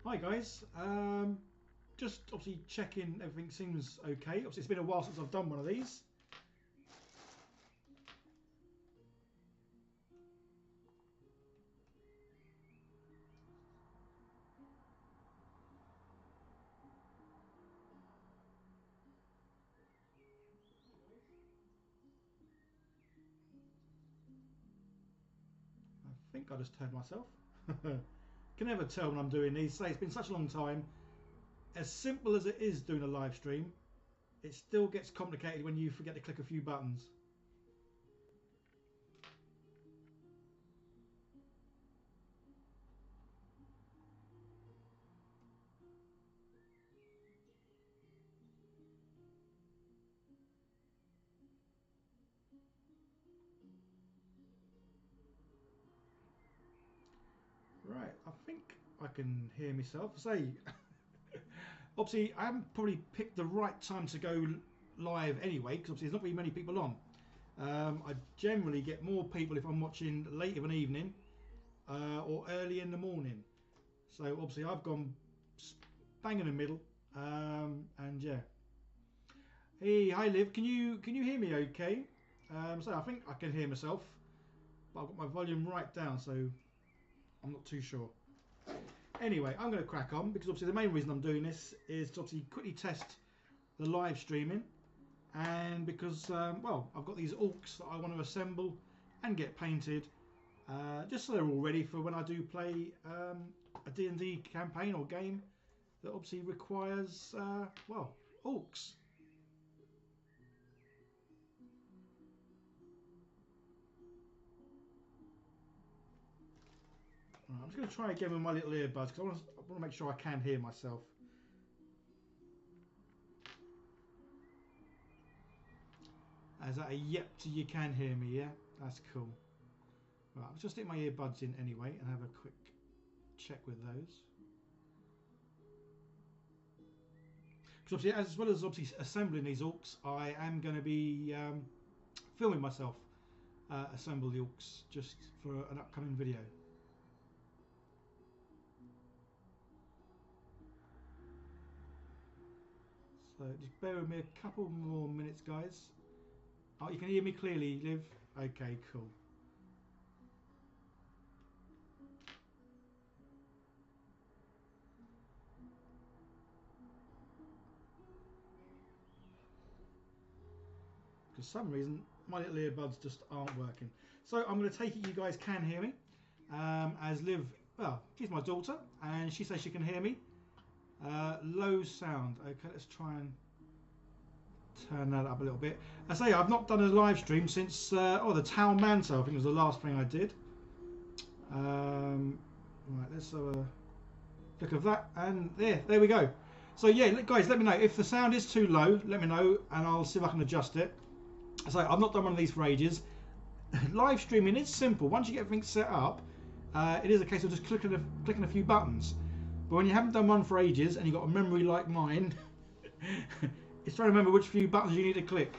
Hi guys, just obviously checking everything seems okay. Obviously it's been a while since I've done one of these. I think I just turned myself. Can never tell when I'm doing these. Say it's been such a long time. As simple as it is doing a live stream, it still gets complicated when you forget to click a few buttons. Right, I think I can hear myself. Say, obviously I haven't probably picked the right time to go live anyway, because obviously there's not really many people on. I generally get more people if I'm watching late of an evening or early in the morning. So obviously I've gone bang in the middle, and yeah. Hey, hi Liv, can you hear me okay? So I think I can hear myself, but I've got my volume right down, so I'm not too sure. Anyway, I'm going to crack on because obviously the main reason I'm doing this is to obviously quickly test the live streaming, and because well, I've got these orcs that I want to assemble and get painted, just so they're all ready for when I do play a D&D campaign or game that obviously requires well, orcs. Right, I'm just going to try again with my little earbuds because I want to make sure I can hear myself. Is that a yep to you can hear me? Yeah, that's cool. Right, I'll just stick my earbuds in anyway and have a quick check with those. Because obviously, as well as obviously assembling these orcs, I am going to be filming myself assemble the orcs just for an upcoming video. So just bear with me a couple more minutes, guys. Oh, you can hear me clearly, Liv? Okay, cool. For some reason, my little earbuds just aren't working. So I'm going to take it you guys can hear me. As Liv, well, she's my daughter, and she says she can hear me. Low sound. Okay, let's try and turn that up a little bit. I say I've not done a live stream since the Town Mantle. I think was the last thing I did. Right, let's have a look of that, and there we go. So yeah, guys, let me know if the sound is too low. Let me know, and I'll see if I can adjust it. So I've not done one of these for ages. Live streaming is simple. Once you get everything set up, it is a case of just clicking a few buttons. But when you haven't done one for ages and you've got a memory like mine, it's trying to remember which few buttons you need to click.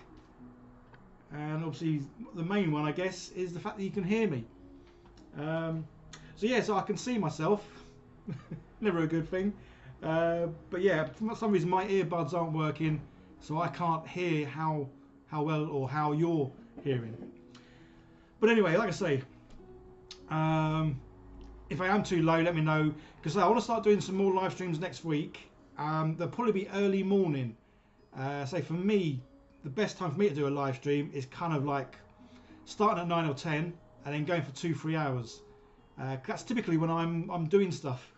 And obviously the main one, I guess, is the fact that you can hear me. So yeah, so I can see myself. Never a good thing. But yeah, for some reason my earbuds aren't working, so I can't hear how well or how you're hearing. But anyway, like I say, if I am too low, let me know, because I want to start doing some more live streams next week. They'll probably be early morning. So for me, the best time for me to do a live stream is kind of like starting at 9 or 10 and then going for 2-3 hours. That's typically when I'm doing stuff,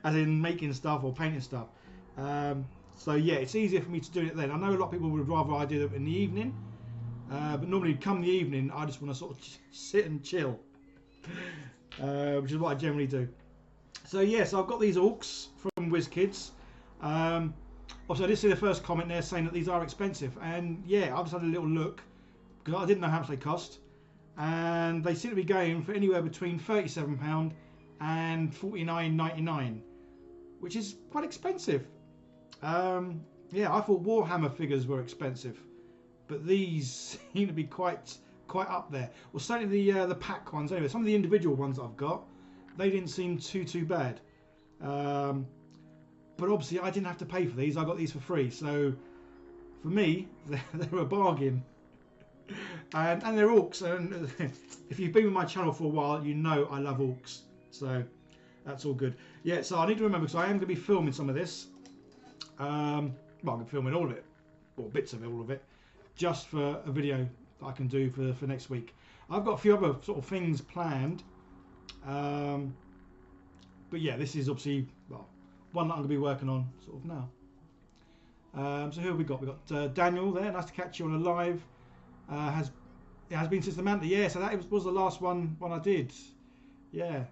as in making stuff or painting stuff. So yeah, it's easier for me to do it then. I know a lot of people would rather I do it in the evening, but normally come the evening I just want to sort of sit and chill, which is what I generally do. So yes, yeah, so I've got these orcs from Wizkids. Also I did see the first comment there saying that these are expensive, and yeah, I've just had a little look because I didn't know how much they cost, and they seem to be going for anywhere between £37 and $49.99, which is quite expensive. Yeah, I thought Warhammer figures were expensive, but these seem to be quite up there. Well, certainly the pack ones. Anyway, some of the individual ones that I've got, they didn't seem too bad. But obviously I didn't have to pay for these. I got these for free. So for me, they're a bargain. And they're Orcs. And if you've been with my channel for a while, you know I love Orcs. So that's all good. Yeah, so I need to remember, because I am going to be filming some of this. Well, I'm going to be filming all of it, or bits of it, all of it, just for a video that I can do for next week. I've got a few other sort of things planned. But yeah, this is obviously, well, one that I'm going to be working on sort of now. So who have we got? We've got Daniel there. Nice to catch you on a live. It has been since the Manta. Yeah, so that was the last one I did. Yeah.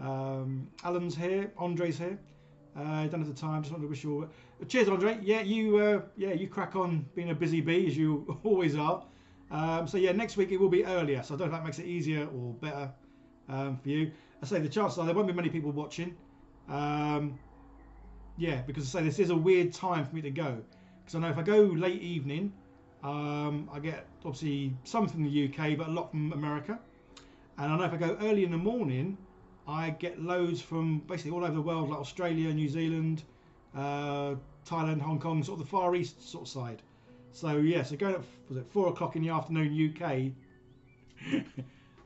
Alan's here. Andre's here. Done at the time. Just wanted to wish you all... Cheers, Andre. Yeah, you crack on being a busy bee, as you always are. So yeah, next week it will be earlier. So I don't know if that makes it easier or better for you. I say the chances are there won't be many people watching. Yeah, because I say this is a weird time for me to go. Because I know if I go late evening, I get obviously some from the UK, but a lot from America. And I know if I go early in the morning, I get loads from basically all over the world, like Australia, New Zealand, Thailand, Hong Kong, sort of the Far East sort of side. So yeah, so going at, was it 4 o'clock in the afternoon UK,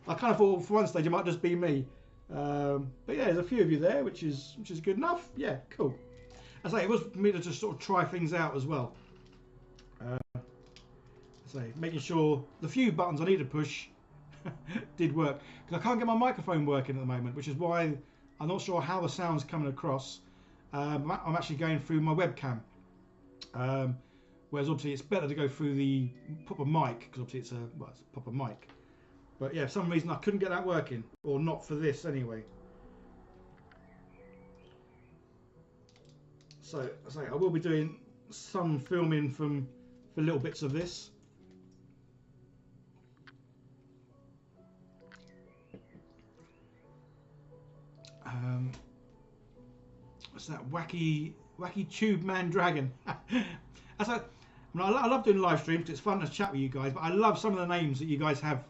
I kind of thought for one stage it might just be me. But yeah, there's a few of you there, which is good enough. Yeah, cool. I say it was for me to just sort of try things out as well. Making sure the few buttons I need to push did work, because I can't get my microphone working at the moment, which is why I'm not sure how the sound's coming across. I'm actually going through my webcam, whereas obviously it's better to go through the proper mic, because obviously it's a proper mic. But yeah, for some reason I couldn't get that working, or not for this anyway. So I will be doing some filming for little bits of this. What's that? Wacky Tube Man Dragon. I love doing live streams. It's fun to chat with you guys, but I love some of the names that you guys have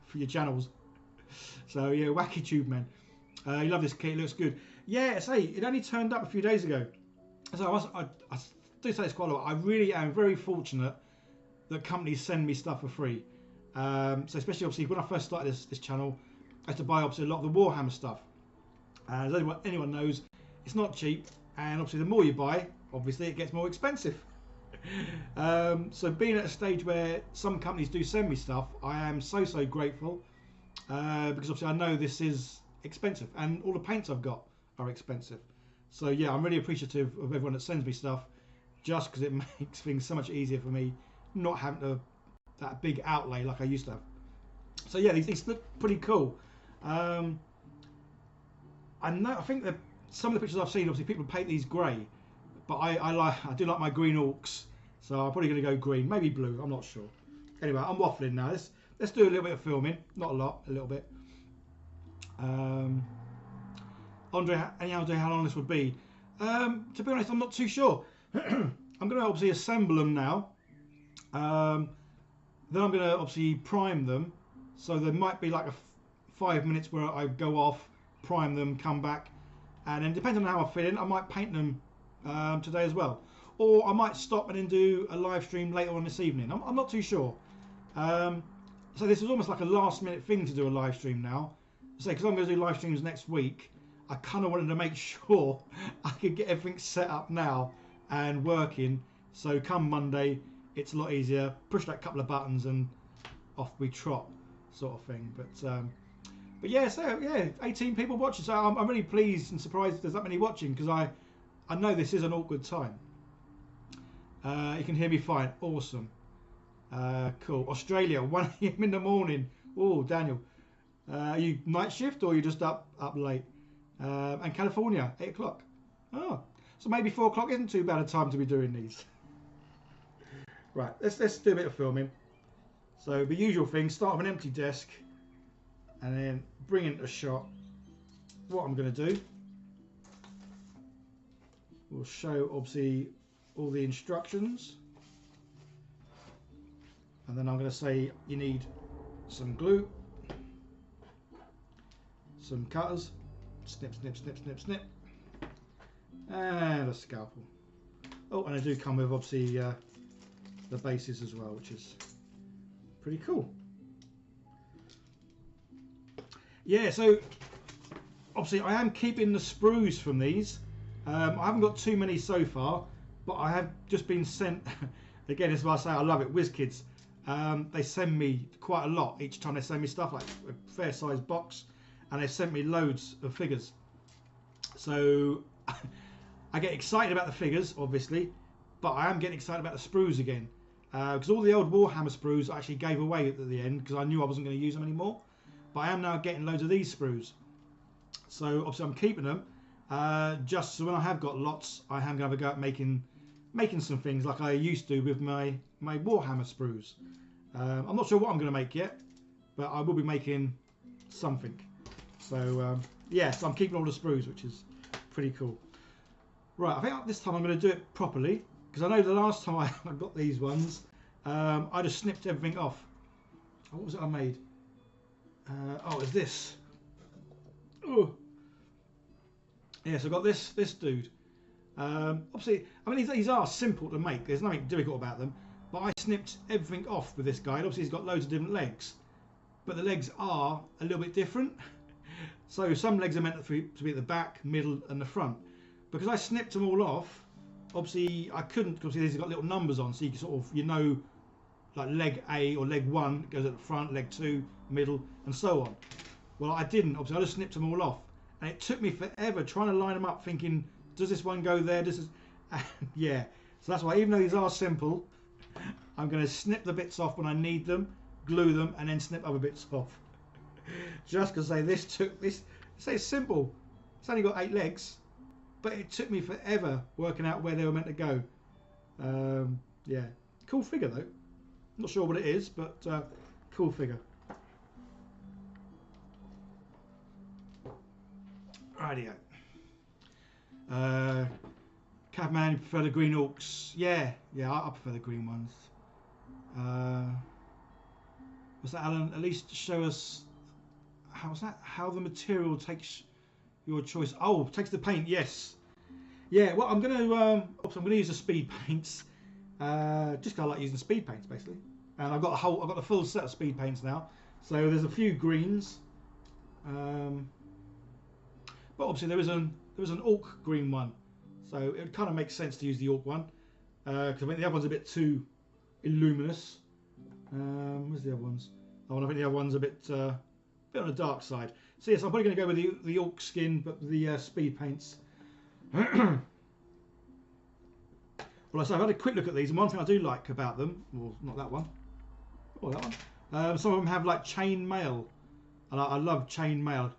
for your channels. So yeah, Wacky Tube Man. You love this kit. It looks good. Yeah, it only turned up a few days ago. So I do say this quite a lot. I really am very fortunate that companies send me stuff for free. So especially obviously when I first started this channel, I had to buy obviously a lot of the Warhammer stuff. As anyone knows, it's not cheap, and obviously the more you buy, obviously it gets more expensive. So being at a stage where some companies do send me stuff, I am so grateful, because obviously I know this is expensive, and all the paints I've got are expensive. So yeah, I'm really appreciative of everyone that sends me stuff, just because it makes things so much easier for me, not having that big outlay like I used to have. So yeah, these look pretty cool. I think that some of the pictures I've seen, obviously people paint these grey, but I do like my green Orcs, so I'm probably going to go green, maybe blue, I'm not sure. Anyway, I'm waffling now. Let's do a little bit of filming, not a lot, a little bit. Andre, any idea how long this would be? To be honest, I'm not too sure. I'm going to obviously assemble them now. Then I'm going to obviously prime them, so there might be like 5 minutes where I go off, prime them, come back, and then depending on how I'm feeling, I might paint them today as well, or I might stop and then do a live stream later on this evening. I'm not too sure. So this is almost like a last minute thing to do a live stream now. So because I'm going to do live streams next week, I kind of wanted to make sure I could get everything set up now and working, so come Monday it's a lot easier, push that couple of buttons and off we trot, sort of thing. But yeah, so yeah, 18 people watching, so I'm really pleased and surprised there's that many watching, because I know this is an awkward time. You can hear me fine, awesome. Cool. Australia, 1 AM in the morning. Oh, Daniel, are you night shift or are you just up late? And California, 8 o'clock. Oh, so maybe 4 o'clock isn't too bad a time to be doing these. Right, let's do a bit of filming. So the usual thing, start with an empty desk, and then bring in a shot. What I'm going to do, we'll show obviously all the instructions, and then I'm going to say you need some glue, some cutters, snip, snip, snip, snip, snip, And a scalpel. Oh, and they do come with obviously the bases as well, which is pretty cool. Yeah, so obviously I am keeping the sprues from these. I haven't got too many so far, but I have just been sent, again, this is why I say I love it, Wizkids. They send me quite a lot each time they send me stuff, like a fair sized box, and they've sent me loads of figures. So I get excited about the figures, obviously, but I am getting excited about the sprues again. Because all the old Warhammer sprues I actually gave away at the end because I knew I wasn't going to use them anymore. But I am now getting loads of these sprues. So obviously I'm keeping them. Just so when I have got lots, I am going to have a go at making some things like I used to with my Warhammer sprues. I'm not sure what I'm going to make yet, but I will be making something. So yeah, so I'm keeping all the sprues, which is pretty cool. Right, I think this time I'm going to do it properly, because I know the last time I got these ones, I just snipped everything off. What was it I made? Oh, it's this. Oh. Yeah, so I got this dude. Obviously, I mean, these are simple to make. There's nothing difficult about them. But I snipped everything off with this guy. Obviously, he's got loads of different legs. But the legs are a little bit different. So some legs are meant to be at the back, middle and the front. Because I snipped them all off, obviously I couldn't, because these have got little numbers on, so you can sort of, you know, like leg A or leg 1 goes at the front, leg 2, middle, and so on. Well, I didn't, obviously I just snipped them all off. And it took me forever trying to line them up, thinking, does this one go there? Does this... yeah, so that's why, even though these are simple, I'm going to snip the bits off when I need them, glue them, and then snip other bits off. Just because say it's simple. It's only got 8 legs. But it took me forever working out where they were meant to go. Yeah, cool figure though. Not sure what it is, but cool figure. Rightio. Cabman, you prefer the green Orcs? Yeah, I prefer the green ones. What's that, Alan? At least show us how the material takes your choice. Oh, takes the paint. Yes. Yeah. Well, I'm gonna use the speed paints. Just 'cause I like using speed paints basically. And I've got the full set of speed paints now. So there's a few greens. But obviously there was an Orc green one. So it kind of makes sense to use the Orc one. Because I think the other one's a bit too illuminous. Where's the other ones? Oh, and I think the other one's a bit on the dark side. So yes, I'm probably going to go with the Orc skin, but the speed paints. Well, I've had a quick look at these, and one thing I do like about them, well, not that one, or that one. Some of them have like chain mail, and I love chain mail.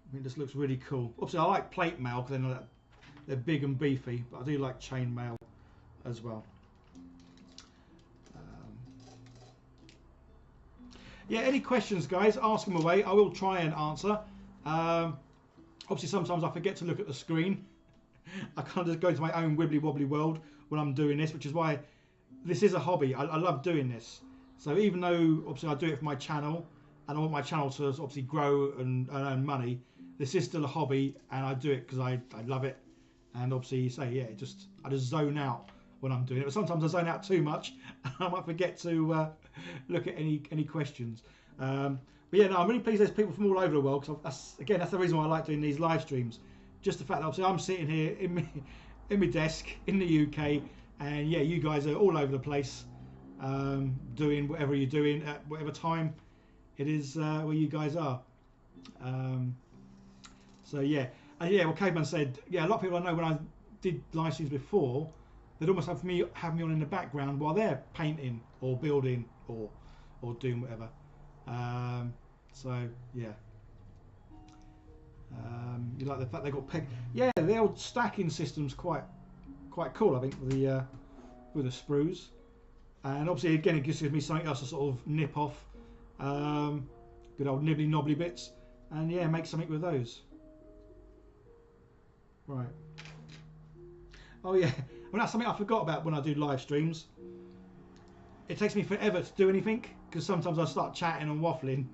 I think this looks really cool. Obviously, I like plate mail because they're big and beefy, but I do like chain mail as well. Yeah, any questions, guys? Ask them away. I will try and answer. Obviously, sometimes I forget to look at the screen. I kind of just go into my own wibbly wobbly world when I'm doing this, which is why this is a hobby. I love doing this. So even though obviously I do it for my channel, and I want my channel to obviously grow and earn money, this is still a hobby, and I do it because I love it. And obviously, you say, yeah, I just zone out when I'm doing it. But sometimes I zone out too much, and I might forget to look at any questions. But yeah, no, I'm really pleased there's people from all over the world, because that's the reason why I like doing these live streams. Just the fact that obviously I'm sitting here in my desk in the UK, and yeah, you guys are all over the place, doing whatever you're doing at whatever time it is where you guys are. So yeah, and yeah, well, Caveman said, yeah, a lot of people I know when I did live streams before, they'd almost have me on in the background while they're painting or building or doing whatever. So yeah. You like the fact they got peg. Yeah, the old stacking system's quite cool, I think, with the sprues. And obviously, again, it gives me something else to sort of nip off. Good old nibbly knobbly bits, and yeah, make something with those. Right. Oh yeah, well, that's something I forgot about when I do live streams. It takes me forever to do anything because sometimes I start chatting and waffling.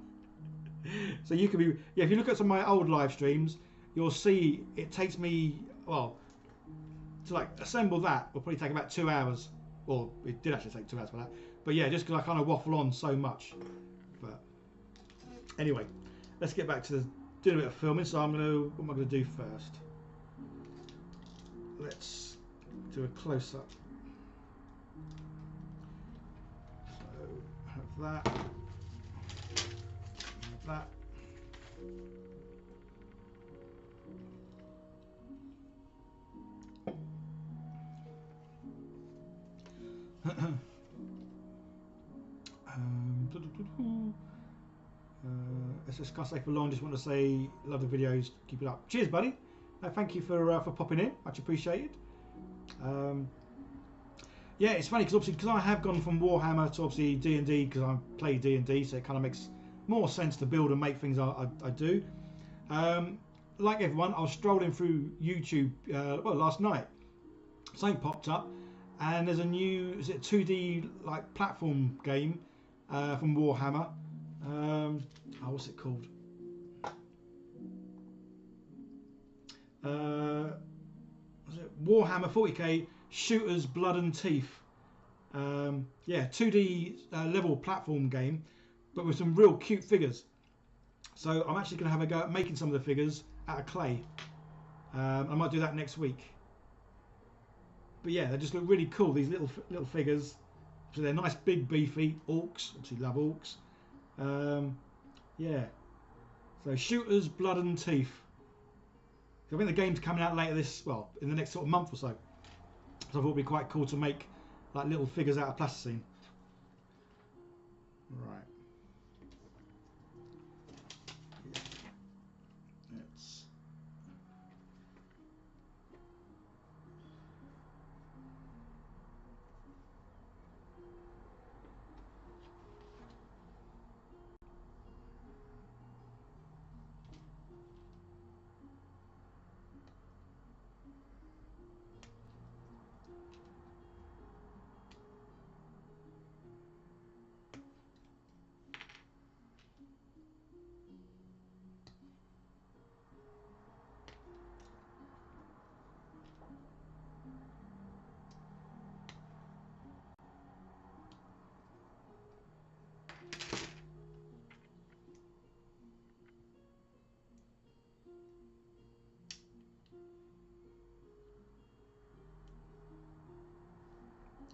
So you could be, yeah, if you look at some of my old live streams, you'll see it takes me well, to like assemble that will probably take about 2 hours. Or it did actually take 2 hours for that. But yeah, just because I kind of waffle on so much. But anyway, let's get back to doing a bit of filming. So what am I gonna do first? Let's do a close up. So have that. Have that. It's just say for long. Just want to say, love the videos. Keep it up. Cheers, buddy. Thank you for popping in. Much appreciated. Yeah, it's funny because I have gone from Warhammer to obviously D&D because I play D&D, so it kind of makes more sense to build and make things I do. Like everyone, I was strolling through YouTube well last night. Something popped up, and there's a new 2D like platform game from Warhammer. What's it called? Was it Warhammer 40k Shooters Blood and Teeth? Yeah, 2D level platform game, but with some real cute figures. So I'm actually going to have a go at making some of the figures out of clay. I might do that next week. But yeah, they just look really cool. These little figures. So they're nice, big, beefy orcs. Obviously, love orcs. Yeah. So Shooters, Blood and Teeth. So I think the game's coming out later in the next sort of month or so. So I thought it'd be quite cool to make like little figures out of plasticine. Right. Let's.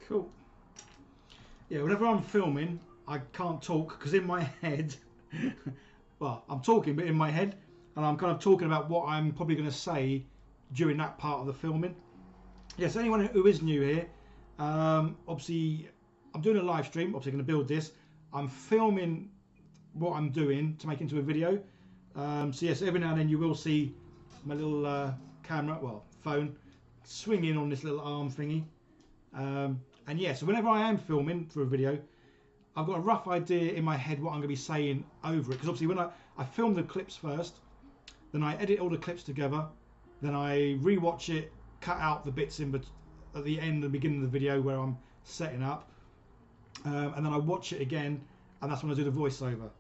Cool. Yeah, whenever I'm filming, I can't talk because in my head, well, I'm talking, but in my head, and I'm kind of talking about what I'm probably going to say during that part of the filming. Yes, anyone who is new here, obviously, I'm doing a live stream. Obviously, going to build this. I'm filming what I'm doing to make into a video. So yes, every now and then you will see my little camera, well, phone, swinging on this little arm thingy. And yeah, so whenever I am filming for a video, I've got a rough idea in my head what I'm going to be saying over it. Because obviously when I film the clips first, then I edit all the clips together, then I re-watch it, cut out the bits at the end and beginning of the video where I'm setting up, and then I watch it again, and that's when I do the voiceover.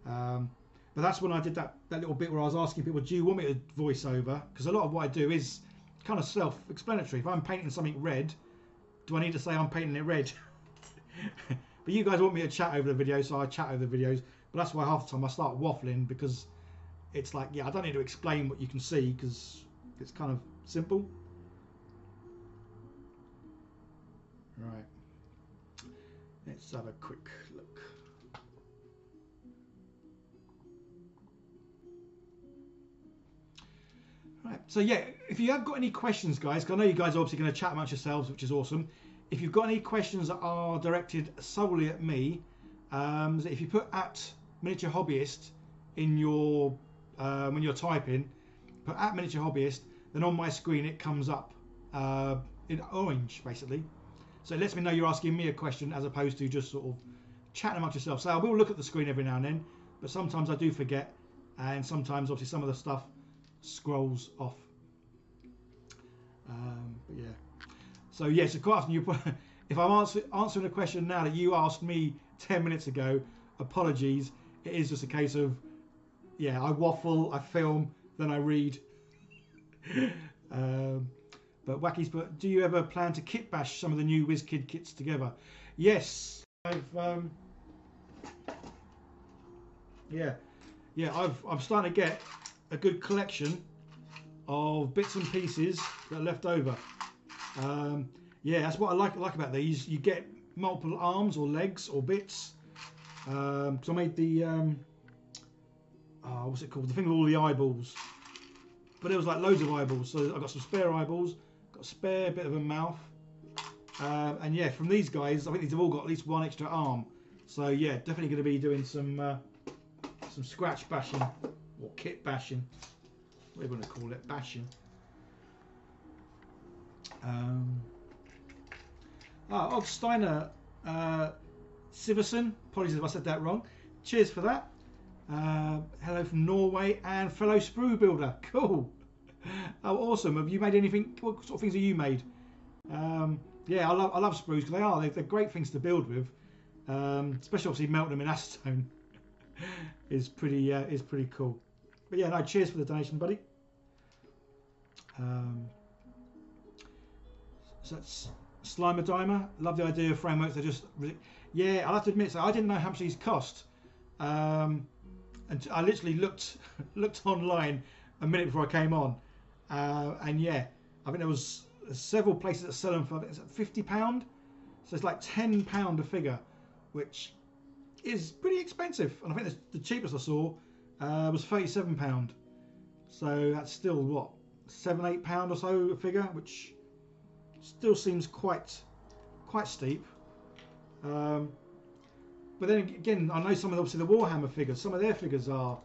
But that's when I did that little bit where I was asking people, do you want me to voice over? Because a lot of what I do is kind of self-explanatory. If I'm painting something red, do I need to say I'm painting it red? But you guys want me to chat over the video, so I chat over the videos. But that's why half the time I start waffling, because it's like, yeah, I don't need to explain what you can see because it's kind of simple. Right. Let's have a quick look. Right. So yeah, if you have got any questions, guys, because I know you guys are obviously going to chat amongst yourselves, which is awesome. If you've got any questions that are directed solely at me, so if you put @miniature hobbyist in your when you're typing, put @miniature hobbyist, then on my screen it comes up in orange basically. So it lets me know you're asking me a question as opposed to just sort of chatting amongst yourself. So I will look at the screen every now and then, but sometimes I do forget, and sometimes obviously some of the stuff scrolls off. But yeah. So yes, of course, if I'm answering a question now that you asked me 10 minutes ago, apologies. It is just a case of, yeah, I waffle, I film, then I read. But Wackies, but do you ever plan to kit bash some of the new Wizkid kits together? Yes, I'm starting to get a good collection of bits and pieces that are left over. Yeah, that's what I like about these. You get multiple arms or legs or bits. So I made the what's it called? The thing with all the eyeballs. But there was like loads of eyeballs. So I got some spare eyeballs, got a spare bit of a mouth, and yeah, from these guys, I think these have all got at least one extra arm. So yeah, definitely going to be doing some scratch bashing or kit bashing. What are you going to call it? Bashing. Og Steiner Siverson, apologies if I said that wrong. Cheers for that. Hello from Norway and fellow sprue builder. Cool. Oh, awesome. Have you made anything? What sort of things have you made? Yeah, I love sprues because they're great things to build with. Especially obviously melting them in acetone is pretty cool. But yeah, no, cheers for the donation, buddy. So that's Slimer Dimer. Love the idea of frameworks. They're just yeah. I'll have to admit, so I didn't know how much these cost. And I literally looked online a minute before I came on, and yeah, I think there was several places that sell them for £50, so it's like £10 a figure, which is pretty expensive. And I think the cheapest I saw was £37, so that's still what, £7-8 or so a figure, which still seems quite steep. But then again, I know some of obviously the Warhammer figures, some of their figures are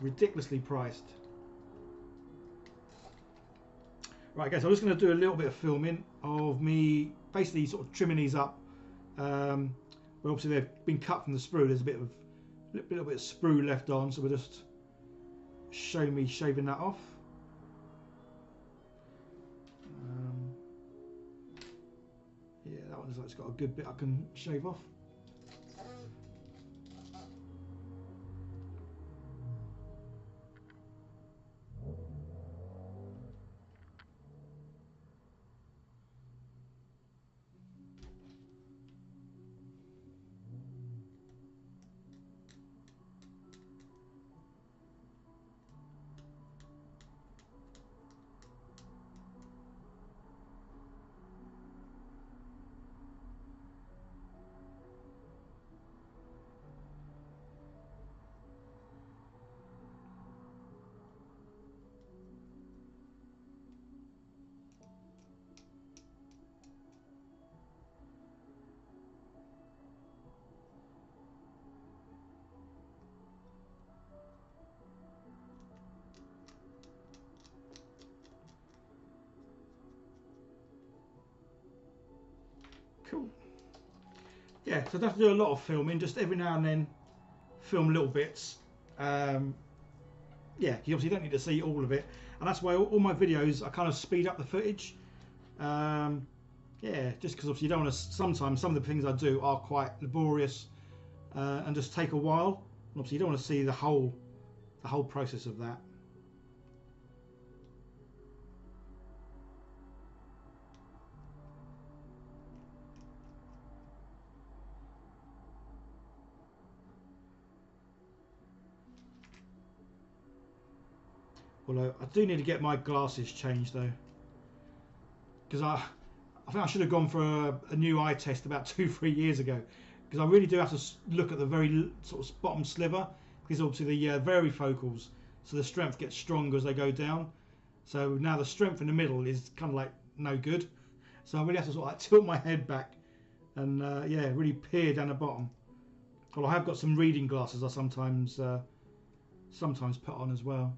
ridiculously priced. Right, guys, I'm just going to do a little bit of filming of me basically sort of trimming these up. But obviously they've been cut from the sprue. There's a little bit of sprue left on, so we'll just show me shaving that off. Yeah, that one looks like it's got a good bit I can shave off. Cool. Yeah, so I have to do a lot of filming, just every now and then film little bits. Yeah, you obviously don't need to see all of it, and that's why all my videos I kind of speed up the footage. Yeah, just because obviously you don't want to. Sometimes some of the things I do are quite laborious and just take a while. And obviously you don't want to see the whole process of that. Although I do need to get my glasses changed though, because I think I should have gone for a new eye test about 2-3 years ago, because I really do have to look at the very sort of bottom sliver, because obviously the varifocals, so the strength gets stronger as they go down. So now the strength in the middle is kind of like no good, so I really have to sort of like tilt my head back and yeah, really peer down the bottom. Well, I have got some reading glasses I sometimes put on as well.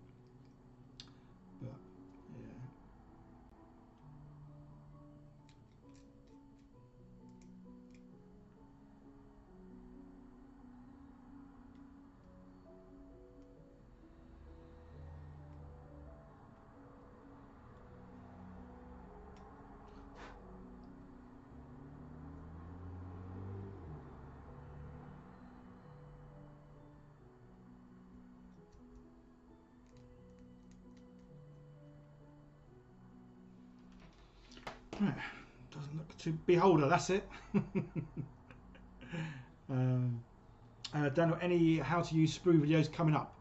Doesn't look too... Beholder, that's it. Daniel, any how to use sprue videos coming up?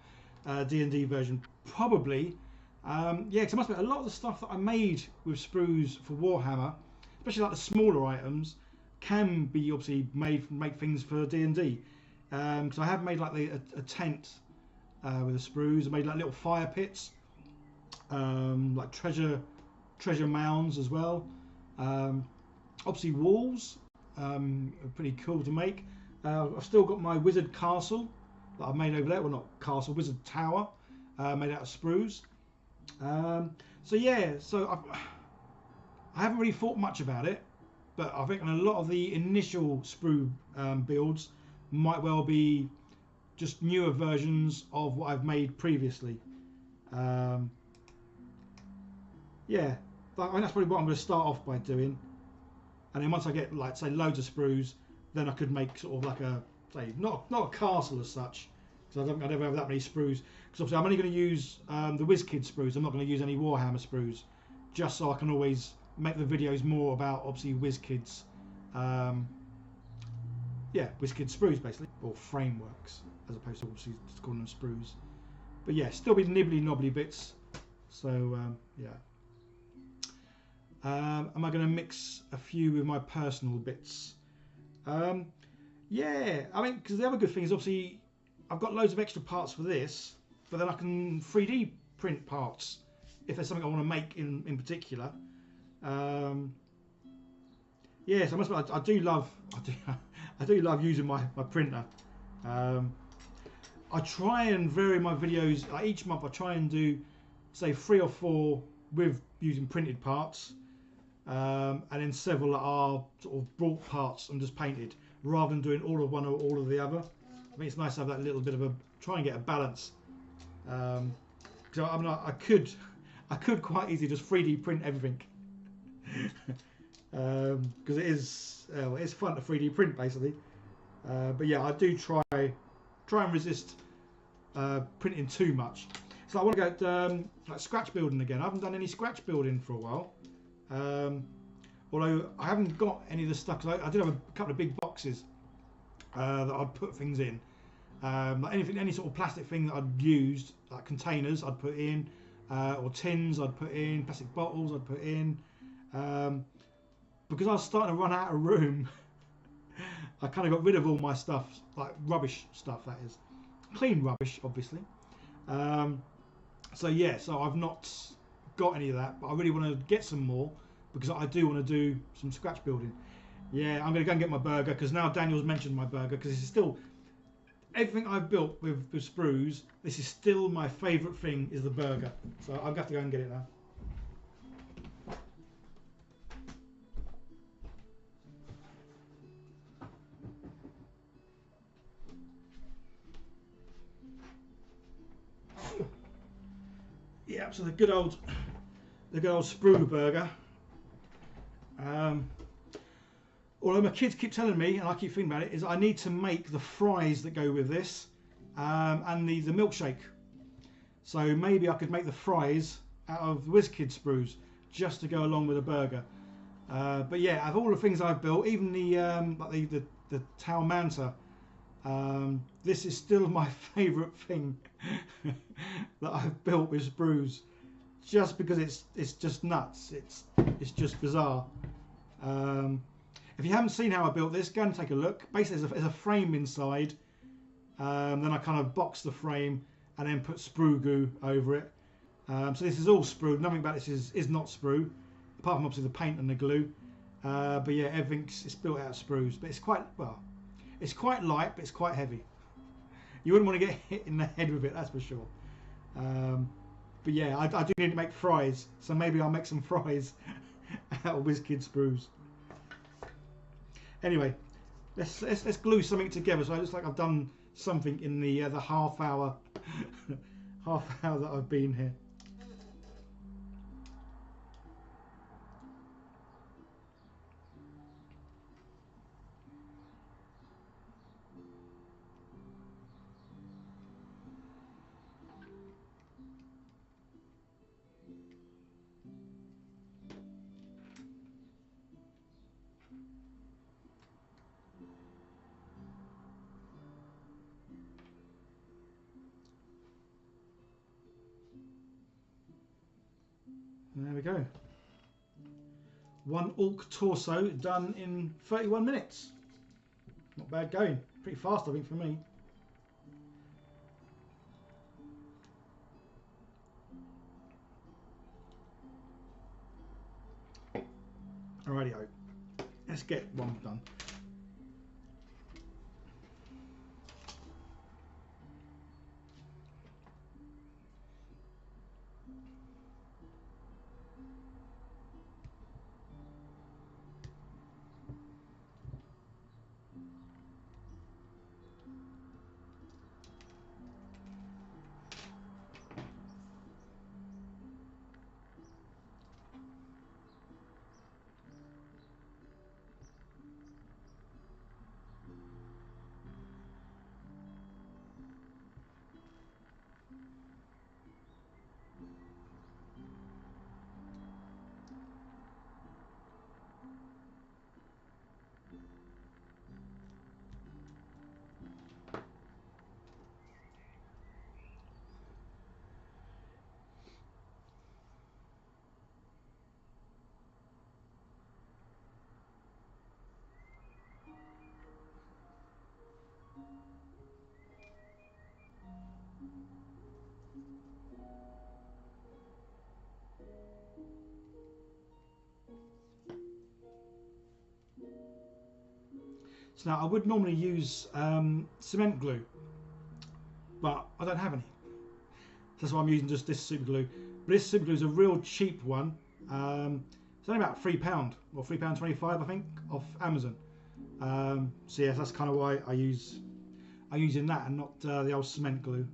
D&D version? Probably. Yeah, because I must admit, a lot of the stuff that I made with sprues for Warhammer, especially like the smaller items, can be obviously make things for D&D. Because I have made like a tent with the sprues. I made like little fire pits, like treasure mounds as well. Obviously walls are pretty cool to make. I've still got my wizard castle that I've made over there. Well, not castle, wizard tower, made out of sprues. So yeah, so I haven't really thought much about it, but I think a lot of the initial sprue builds might well be just newer versions of what I've made previously. Yeah, I mean, that's probably what I'm going to start off by doing, and then once I get, like, say, loads of sprues, then I could make sort of like a, say, not a castle as such, because I don't think I'd ever have that many sprues. Because obviously I'm only going to use the Wizkids sprues. I'm not going to use any Warhammer sprues, just so I can always make the videos more about obviously Wizkids. Yeah, Wizkids sprues basically, or frameworks, as opposed to obviously just calling them sprues. But yeah, still be nibbly knobbly bits. So yeah. Am I going to mix a few with my personal bits? Yeah, I mean, because the other good thing is obviously I've got loads of extra parts for this, but then I can 3D print parts if there's something I want to make in particular. Yeah, so I do love using my printer. I try and vary my videos. Like each month I try and do, say, 3 or 4 with using printed parts, and then several that are sort of brought parts and just painted, rather than doing all of one or all of the other. I think it's nice to have that little bit of a, try and get a balance. Because I mean, I could quite easily just 3D print everything. Because it's fun to 3D print basically. But yeah, I do try and resist printing too much. So I want to go like scratch building again. I haven't done any scratch building for a while. Although I haven't got any of the stuff, because I did have a couple of big boxes that I'd put things in. Like any sort of plastic thing that I'd used, like containers I'd put in, or tins I'd put in, plastic bottles I'd put in. Because I was starting to run out of room, I kind of got rid of all my stuff, like rubbish stuff, that is. Clean rubbish, obviously. So yeah, so I've not got any of that, but I really want to get some more, because I do want to do some scratch building. Yeah, I'm going to go and get my burger, because now Daniel's mentioned my burger, because this is still, everything I've built with sprues, this is still my favourite thing, is the burger. So I'm going to have to go and get it now. Yeah, so the good old sprue burger. Although my kids keep telling me, and I keep thinking about it, is I need to make the fries that go with this, and the milkshake. So maybe I could make the fries out of Wizkids sprues just to go along with the burger. But yeah, of all the things I've built, even like the Tau Manta, this is still my favourite thing that I've built with sprues, just because it's just nuts. It's just bizarre. If you haven't seen how I built this, go and take a look. Basically, there's a frame inside. Then I kind of box the frame and then put sprue goo over it. So this is all sprue. Nothing about this is not sprue, apart from obviously the paint and the glue. But yeah, it's built out of sprues. But it's quite light, but it's quite heavy. You wouldn't want to get hit in the head with it, that's for sure. But yeah, I do need to make fries, so maybe I'll make some fries out of Wizkids sprues. Anyway, let's glue something together. So it looks like I've done something in the half hour that I've been here. There we go. One Orc torso done in 31 minutes. Not bad going. Pretty fast, I think, for me. Alrighty-o. Let's get one done. So now I would normally use cement glue, but I don't have any. So that's why I'm using just this super glue. But this super glue is a real cheap one. It's only about £3 or £3.25 I think off Amazon. So yes, that's kind of why I'm using that and not the old cement glue.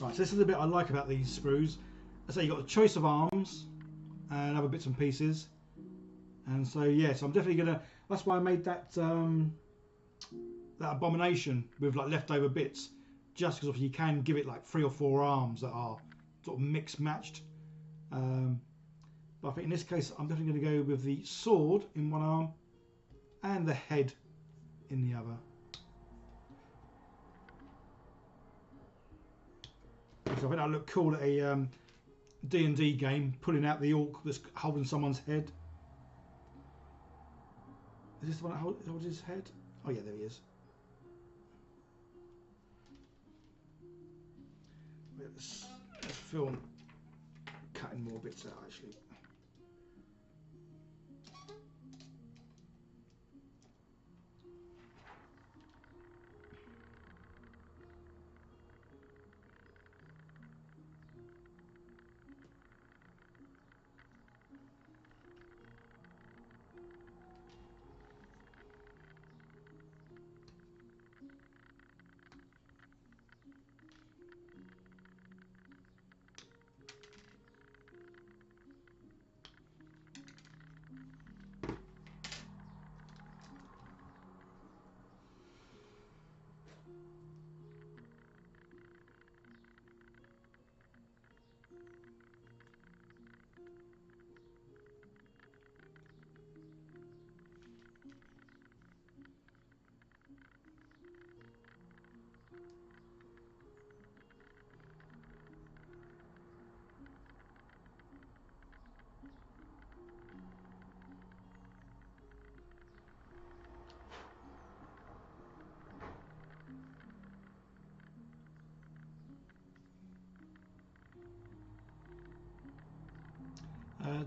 Right, so this is the bit I like about these sprues. I say you've got a choice of arms and other bits and pieces. And so yeah, so I'm definitely gonna. That's why I made that that abomination with like leftover bits, just because you can give it like 3 or 4 arms that are sort of mixed matched. But I think in this case, I'm definitely going to go with the sword in one arm and the head in the other. So I think that'll look cool at a D&D game, pulling out the orc that's holding someone's head. Is this the one that holds his head? Oh yeah, there he is. Let's film cutting more bits out actually.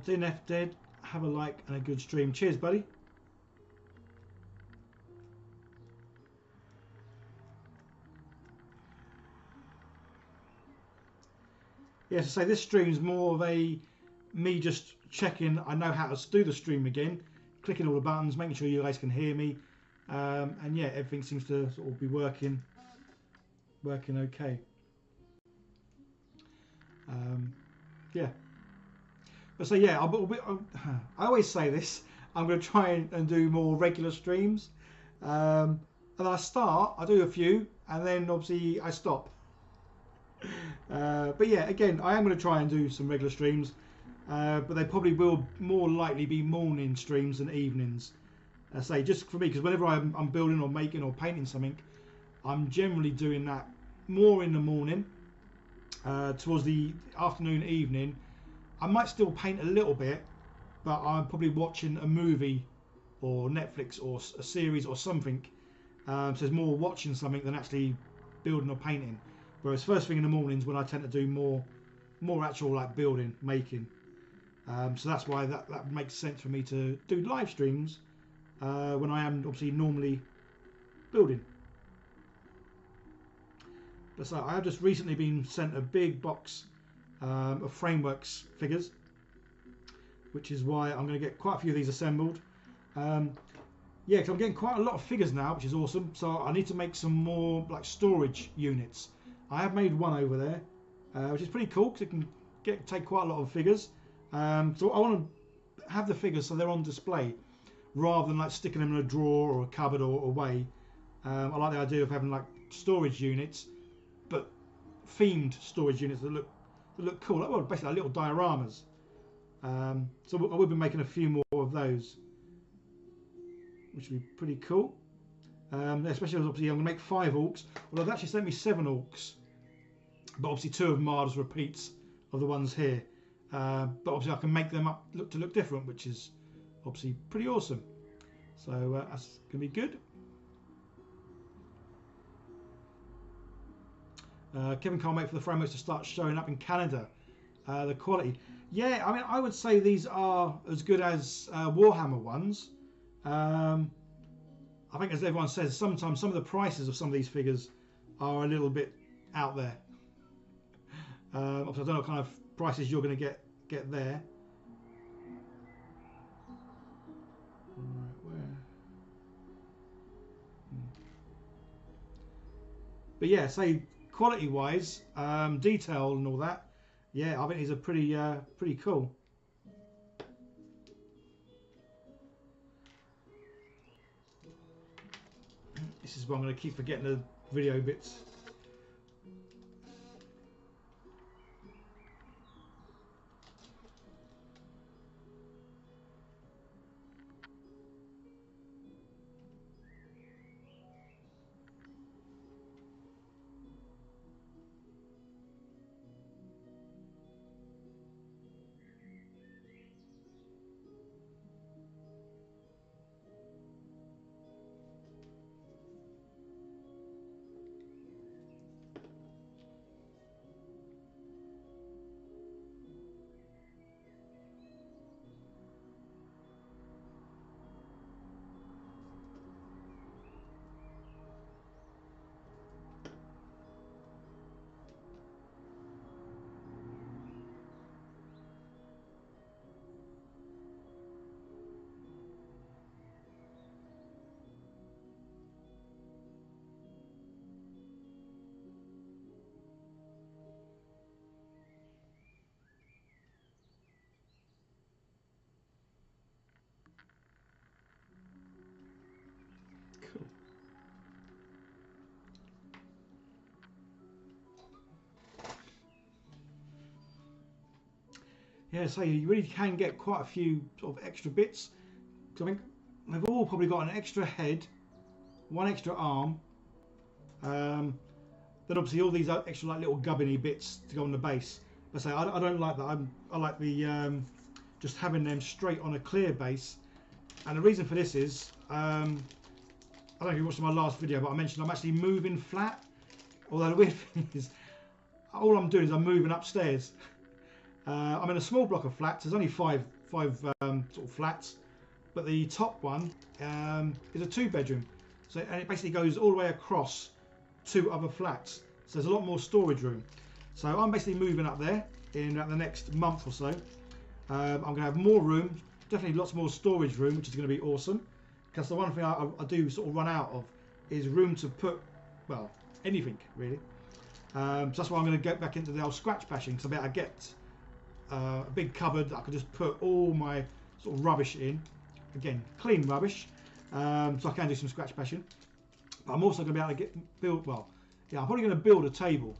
DNF Dead, have a like and a good stream. Cheers, buddy. Yes, I say this stream's more of a me just checking I know how to do the stream again, clicking all the buttons, making sure you guys can hear me, and yeah, everything seems to sort of be working okay. Yeah. But so yeah, I always say this. I'm going to try and do more regular streams, and I do a few, and then obviously I stop. But yeah, again, I am going to try and do some regular streams, but they probably will more likely be morning streams than evenings. I say just for me, because whenever I'm building or making or painting something, I'm generally doing that more in the morning. Towards the afternoon, evening, I might still paint a little bit, but I'm probably watching a movie or Netflix or a series or something. So there's more watching something than actually building or painting. Whereas first thing in the mornings when I tend to do more actual like building, making. So that's why that makes sense for me to do live streams when I am obviously normally building. But so I have just recently been sent a big box of Frameworks figures, which is why I'm going to get quite a few of these assembled. Yeah, because I'm getting quite a lot of figures now, which is awesome. So I need to make some more like storage units. I have made one over there, which is pretty cool because it can take quite a lot of figures. So I want to have the figures so they're on display rather than like sticking them in a drawer or a cupboard or away. I like the idea of having like storage units, but themed storage units that look cool. Like, well, basically like little dioramas. So I will be making a few more of those, which would be pretty cool. Especially as obviously I'm going to make 5 orcs. Well, they've actually sent me 7 orcs, but obviously 2 of them are just repeats of the ones here. But obviously I can make them up to look different, which is obviously pretty awesome. So that's going to be good. Kevin can't wait for the frameworks to start showing up in Canada. The quality, yeah, I mean, I would say these are as good as Warhammer ones. I think, as everyone says, sometimes some of the prices of some of these figures are a little bit out there. Obviously, I don't know what kind of prices you're going to get there. Right, where? But yeah, say quality-wise, detail and all that. Yeah, I think these are pretty cool. This is why I'm going to keep forgetting the video bits. Cool. Yeah, so you really can get quite a few sort of extra bits. So I think they've all probably got an extra head, 1 extra arm. Then obviously all these extra like little gubbiny bits to go on the base. I say I don't like that. I like the just having them straight on a clear base. And the reason for this is I don't know if you watched my last video, but I mentioned I'm actually moving flat. Although the weird thing is, all I'm doing is I'm moving upstairs. I'm in a small block of flats. There's only 5 sort of flats, but the top one is a 2-bedroom. So, and it basically goes all the way across 2 other flats. So there's a lot more storage room. So I'm basically moving up there in the next month or so. I'm going to have more room, definitely lots more storage room, which is going to be awesome. Because the one thing I do sort of run out of is room to put, well, anything really. So that's why I'm going to get back into the old scratch bashing. So I bet I get a big cupboard that I could just put all my sort of rubbish in. Again, clean rubbish. So I can do some scratch bashing. But I'm also going to be able to build, well, yeah, I'm probably going to build a table,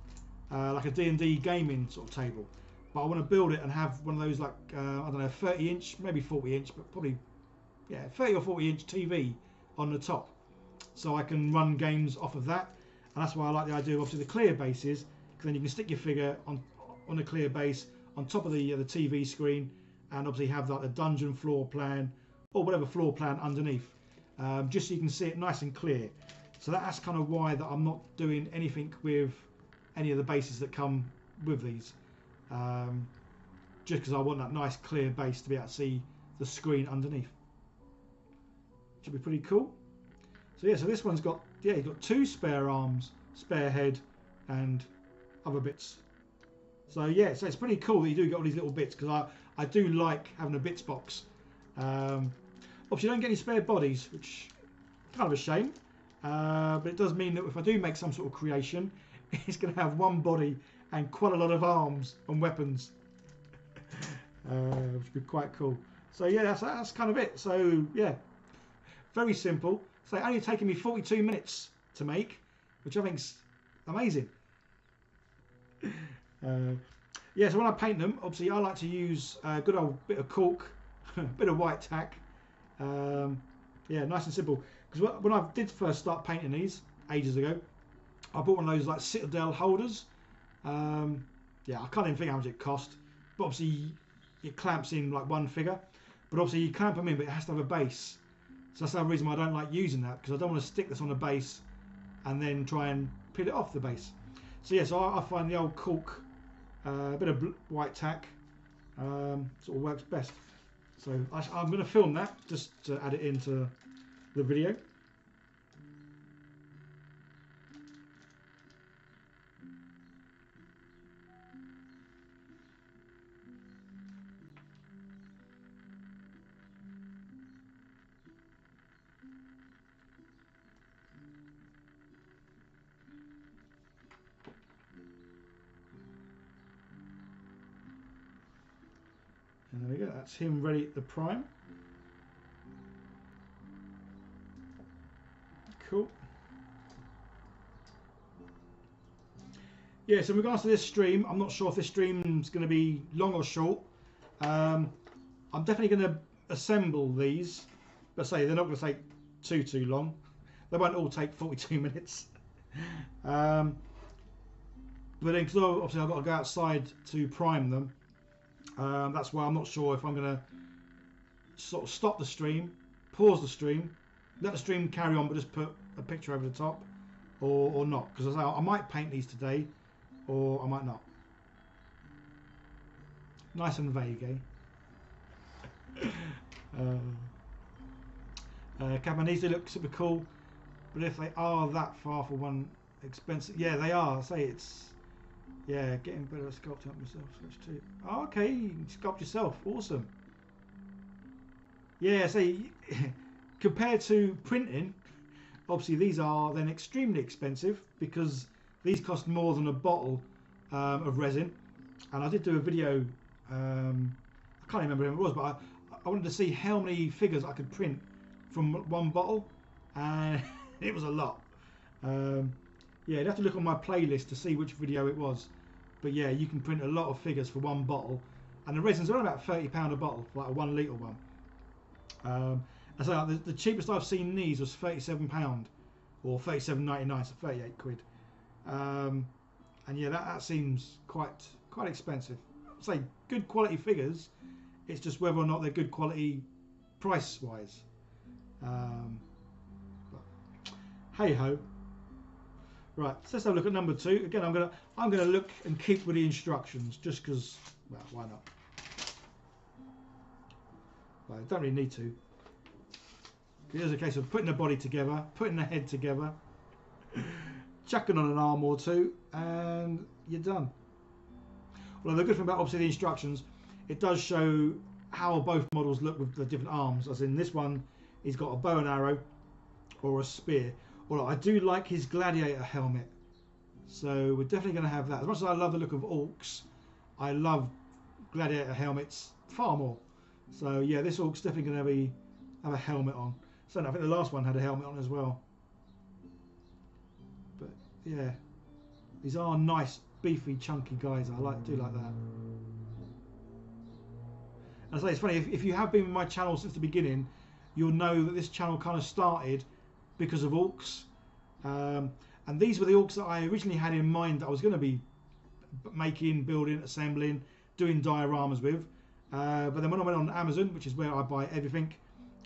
like a D&D gaming sort of table. But I want to build it and have one of those, like, I don't know, 30-inch, maybe 40-inch, but probably, yeah, 30 or 40-inch TV on the top. So I can run games off of that. And that's why I like the idea of obviously the clear bases, because then you can stick your figure on a clear base on top of the TV screen, and obviously have like the dungeon floor plan or whatever floor plan underneath, just so you can see it nice and clear. So that's kind of why that I'm not doing anything with any of the bases that come with these, just because I want that nice clear base to be able to see the screen underneath. Should be pretty cool. So yeah, so this one's got, yeah, you've got 2 spare arms, spare head, and other bits. So yeah, so it's pretty cool that you do get all these little bits, because I do like having a bits box. Obviously you don't get any spare bodies, which is kind of a shame. But it does mean that if I do make some sort of creation, it's going to have one body and quite a lot of arms and weapons, which would be quite cool. So yeah, that's kind of it. So yeah, very simple. So only taken me 42 minutes to make, which I think's amazing. Yeah, so when I paint them, obviously I like to use a good old bit of cork, a bit of white tack. Yeah, nice and simple. Because when I did first start painting these ages ago, I bought one of those like Citadel holders. Yeah, I can't even think how much it cost, but obviously it clamps in like one figure. But obviously you clamp them in, but it has to have a base. So that's the reason why I don't like using that, because I don't want to stick this on a base and then try and peel it off the base. So yeah, so I find the old cork, a bit of white tack, sort of works best. So I'm going to film that just to add it into the video. And there we go, that's him ready at the prime. Cool. Yeah, so in regards to this stream, I'm not sure if this stream's going to be long or short. I'm definitely going to assemble these, but say they're not going to take too long. They won't all take 42 minutes. But then, because obviously I've got to go outside to prime them, that's why I'm not sure if I'm going to sort of stop the stream, pause the stream, let the stream carry on, but just put a picture over the top, or not. Because I might paint these today, or I might not. Nice and vague, eh? Cabanese, they look super cool, but if they are that far for one expensive, yeah, they are. I say it's, yeah, getting better at sculpting up myself. Switch too. Oh, okay, you can sculpt yourself. Awesome. Yeah, say compared to printing, obviously these are then extremely expensive, because these cost more than a bottle of resin. And I did do a video, I can't remember who it was, but I wanted to see how many figures I could print from one bottle, and it was a lot. Yeah, you'd have to look on my playlist to see which video it was. But yeah, you can print a lot of figures for one bottle, and the resin's around about £30 a bottle, like a 1 litre one. And so the cheapest I've seen these was £37, or £37.99, so 38 quid. And yeah, that seems quite expensive. I'd say good quality figures, it's just whether or not they're good quality price wise. But hey ho. Right, so let's have a look at number 2. Again, I'm gonna look and keep with the instructions, just because, well, why not? but I don't really need to. It is a case of putting the body together, putting the head together, chucking on an arm or two, and you're done. Well, the good thing about obviously the instructions, it does show how both models look with the different arms. As in this one, he's got a bow and arrow or a spear. Well, I do like his gladiator helmet, so we're definitely going to have that. As much as I love the look of Orcs, I love gladiator helmets far more. So yeah, this Orc's definitely going to have a helmet on. So I think the last one had a helmet on as well. But yeah, these are nice, beefy, chunky guys. I do like that. And I say it's funny, if you have been with my channel since the beginning, you'll know that this channel kind of started because of Orcs. And these were the Orcs that I originally had in mind that I was going to be making, building, assembling, doing dioramas with. But then when I went on Amazon, which is where I buy everything,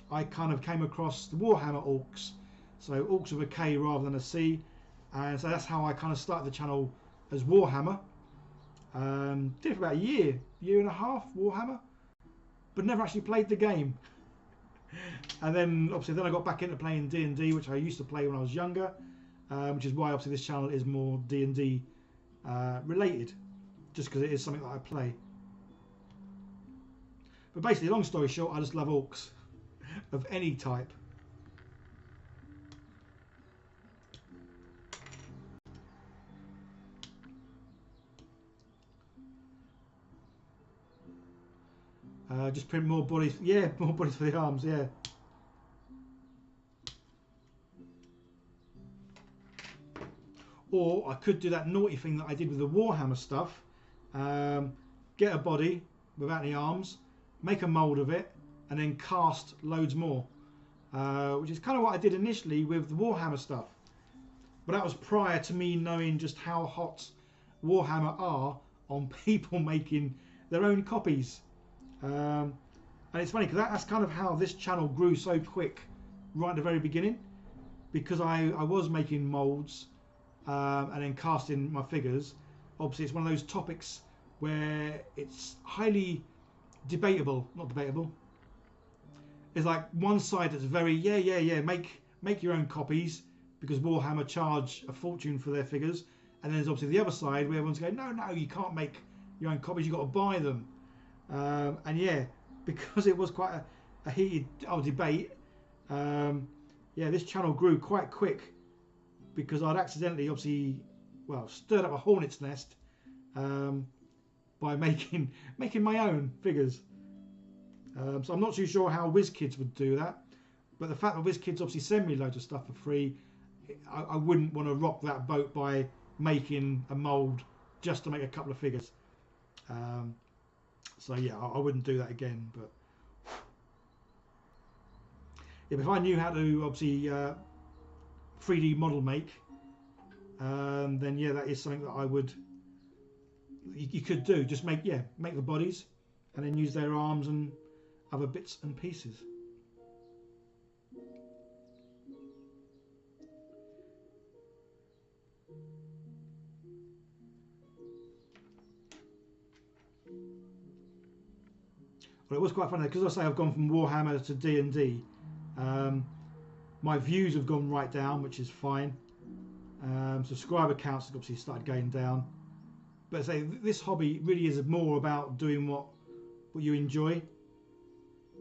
I kind of came across the Warhammer Orcs. So Orcs with a K rather than a C. And so that's how I kind of started the channel as Warhammer. Did it for about a year and a half, Warhammer, but never actually played the game. And then obviously then I got back into playing D&D, which I used to play when I was younger, which is why obviously this channel is more D&D related, just because it is something that I play. But basically, long story short, I just love Orcs of any type. Just print more bodies. Yeah, more bodies for the arms. Yeah. Or I could do that naughty thing that I did with the Warhammer stuff. Get a body without any arms, make a mould of it, and then cast loads more. Which is kind of what I did initially with the Warhammer stuff. But that was prior to me knowing just how hot Warhammer are on people making their own copies. And it's funny because that's kind of how this channel grew so quick right at the very beginning, because I was making molds and then casting my figures. Obviously it's one of those topics where it's highly debatable, not debatable, it's like one side that's very yeah make your own copies because Warhammer charge a fortune for their figures, and then there's obviously the other side where everyone's going no you can't make your own copies, you've got to buy them. And yeah, because it was quite a heated debate, yeah, this channel grew quite quick because I'd accidentally obviously stirred up a hornet's nest by making my own figures. So I'm not too sure how Wizkids would do that, but the fact that Wizkids obviously send me loads of stuff for free, I wouldn't want to rock that boat by making a mould just to make a couple of figures. So yeah, I wouldn't do that again. But yeah, if I knew how to obviously 3D model make, then yeah, that is something that I would. You could do, just make the bodies, and then use their arms and other bits and pieces. Well, it was quite funny because I say I've gone from Warhammer to D&D. My views have gone right down, which is fine. Subscriber counts have obviously started going down. But I say this hobby really is more about doing what you enjoy,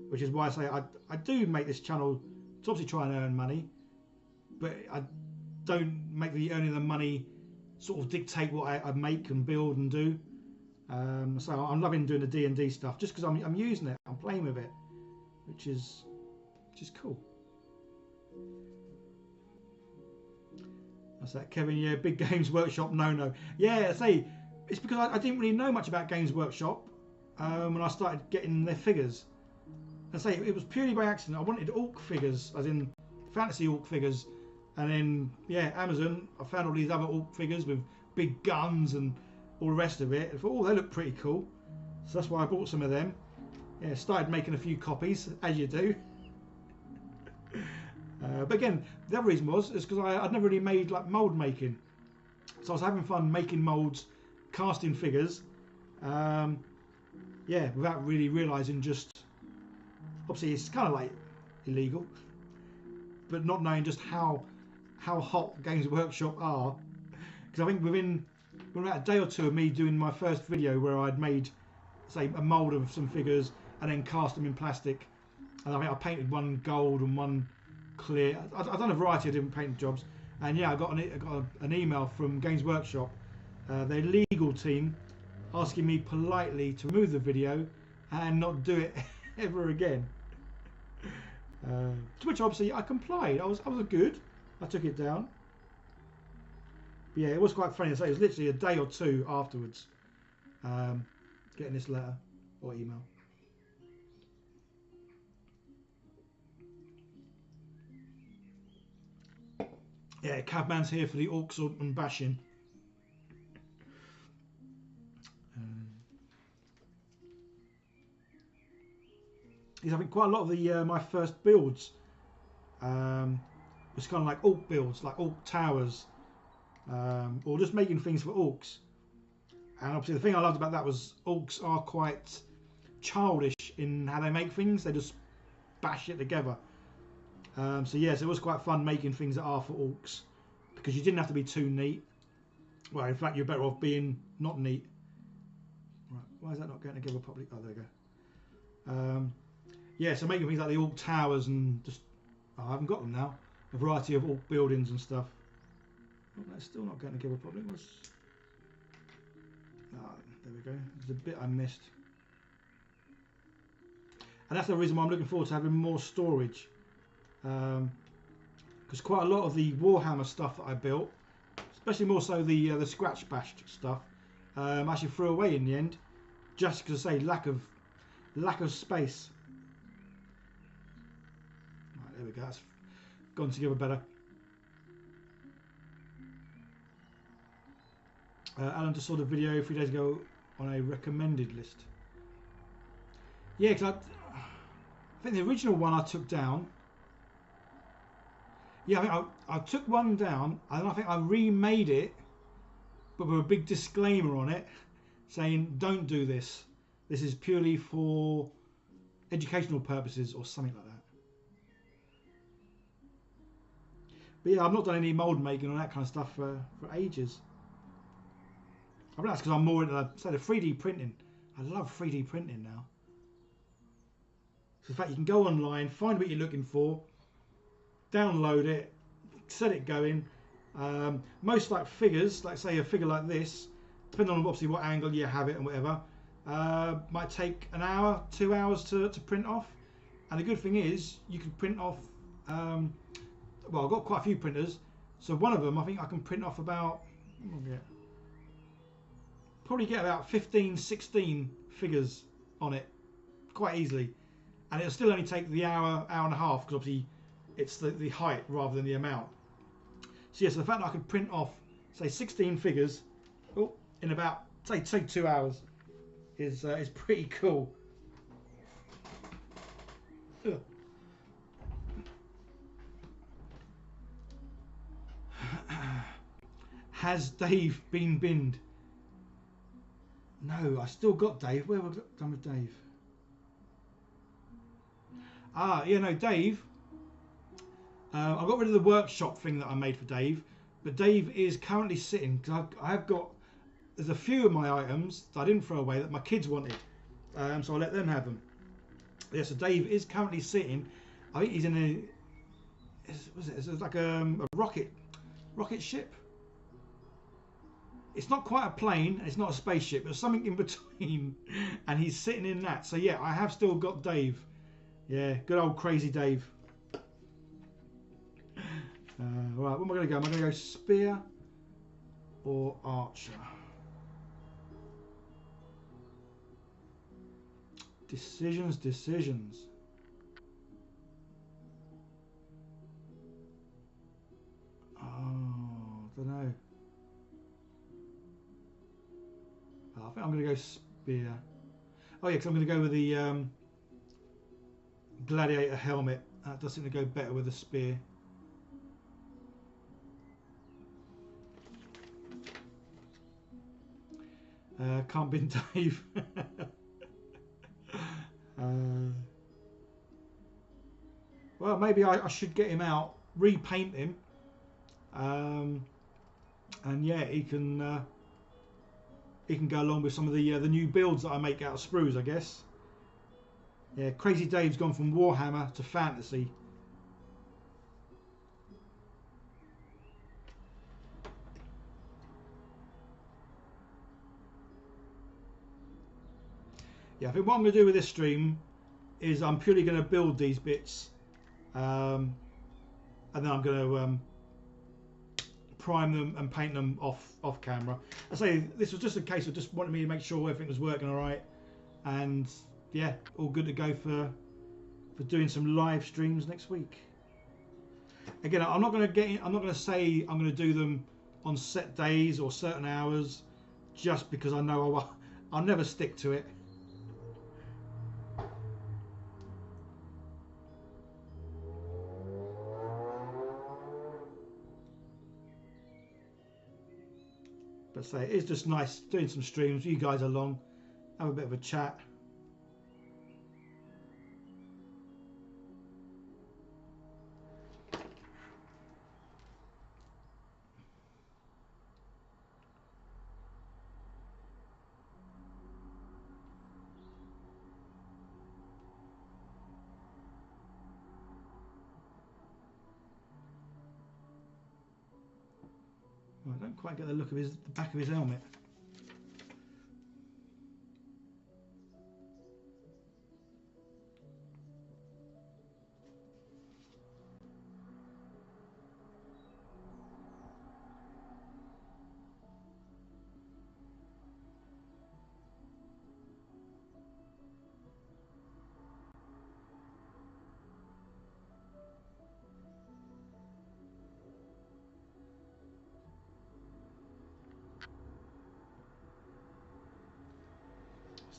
which is why I say I do make this channel to obviously try and earn money, but I don't make the earning the money sort of dictate what I make and build and do. So I'm loving doing the D&D stuff just because I'm using it, I'm playing with it, which is cool. That's that, Kevin. Yeah, big Games Workshop no. Yeah, I say it's because I didn't really know much about Games Workshop when I started getting their figures. I say it was purely by accident. I wanted Orc figures, as in fantasy Orc figures, and then yeah, Amazon. I found all these other Orc figures with big guns and all the rest of it. I thought, oh, they look pretty cool. So that's why I bought some of them. Yeah, started making a few copies, as you do. But again, the other reason is because I'd never really made like mould making. So I was having fun making moulds, casting figures. Yeah, without really realising just obviously it's kind of like illegal, but not knowing just how hot Games Workshop are, because I think within about a day or two of me doing my first video where I'd made, say, a mould of some figures and then cast them in plastic, and I think I painted one gold and one clear. I've done a variety of different painting jobs, and yeah, I got an email from Games Workshop, their legal team, asking me politely to remove the video and not do it ever again. To which obviously I complied. I was good. I took it down. But yeah, it was quite funny to say. It was literally a day or two afterwards, getting this letter or email. Yeah, Cabman's here for the Orcs and bashing. I think quite a lot of the my first builds was kind of like Orc builds, like Orc towers, or just making things for Orcs. And obviously the thing I loved about that was Orcs are quite childish in how they make things. They just bash it together. So yes, it was quite fun making things that are for Orcs, because you didn't have to be too neat. Well, in fact, you're better off being not neat. Right, why is that not getting together properly? Oh, there we go. Yeah, so making things like the Orc towers and just, I haven't got them now, a variety of Orc buildings and stuff. Oh, that's still not getting together properly. Oh, there we go. There's a bit I missed. And that's the reason why I'm looking forward to having more storage. Because quite a lot of the Warhammer stuff that I built, especially more so the scratch bashed stuff, I actually threw away in the end, just because I say lack of space. Right, there we go. That's gone together better. Alan just saw the video 3 days ago on a recommended list. Yeah, because I think the original one I took down. Yeah, I think I took one down, and I think I remade it, but with a big disclaimer on it, saying don't do this. This is purely for educational purposes or something like that. But yeah, I've not done any mould making or that kind of stuff for ages. I think that's because I'm more into, say, the 3D printing. I love 3D printing now. So in fact, you can go online, find what you're looking for, download it, set it going. Most like figures, like say a figure like this, depending on obviously what angle you have it and whatever, might take an hour, 2 hours to print off. And the good thing is you can print off, well, I've got quite a few printers, so one of them I think I can print off about, probably get about 15, 16 figures on it quite easily. And it'll still only take the hour and a half, because obviously it's the height rather than the amount. So yes, the fact that I could print off, say, 16 figures in about, say 2 hours is pretty cool. Ugh. Has Dave been binned? No, I still got Dave. Where have I done with Dave? Ah, yeah, no, Dave. I got rid of the workshop thing that I made for Dave, but Dave is currently sitting, because I've got, there's a few of my items that I didn't throw away that my kids wanted, so I let them have them. Yeah, so Dave is currently sitting, I think he's in a, it's like a rocket ship. It's not quite a plane, it's not a spaceship, there's something in between, and he's sitting in that. So yeah, I have still got Dave. Yeah, good old crazy Dave. Right, what am I going to go? Am I going to go spear or archer? Decisions. Oh, I don't know. I think I'm going to go spear. Oh yeah, because I'm going to go with the gladiator helmet. That does seem to go better with a spear. Can't bin Dave. maybe I should get him out, repaint him, and yeah, he can go along with some of the new builds that I make out of sprues, I guess. Yeah, Crazy Dave's gone from Warhammer to fantasy. Yeah, I think what I'm going to do with this stream is I'm purely going to build these bits, and then I'm going to prime them and paint them off camera. I say this was just a case of just wanting me to make sure everything was working all right, and yeah, all good to go for doing some live streams next week. Again, I'm not going to say I'm going to do them on set days or certain hours, just because I know I'll never stick to it. But say it's just nice doing some streams. You guys along, have a bit of a chat. Well, I don't quite get the look of the back of his helmet.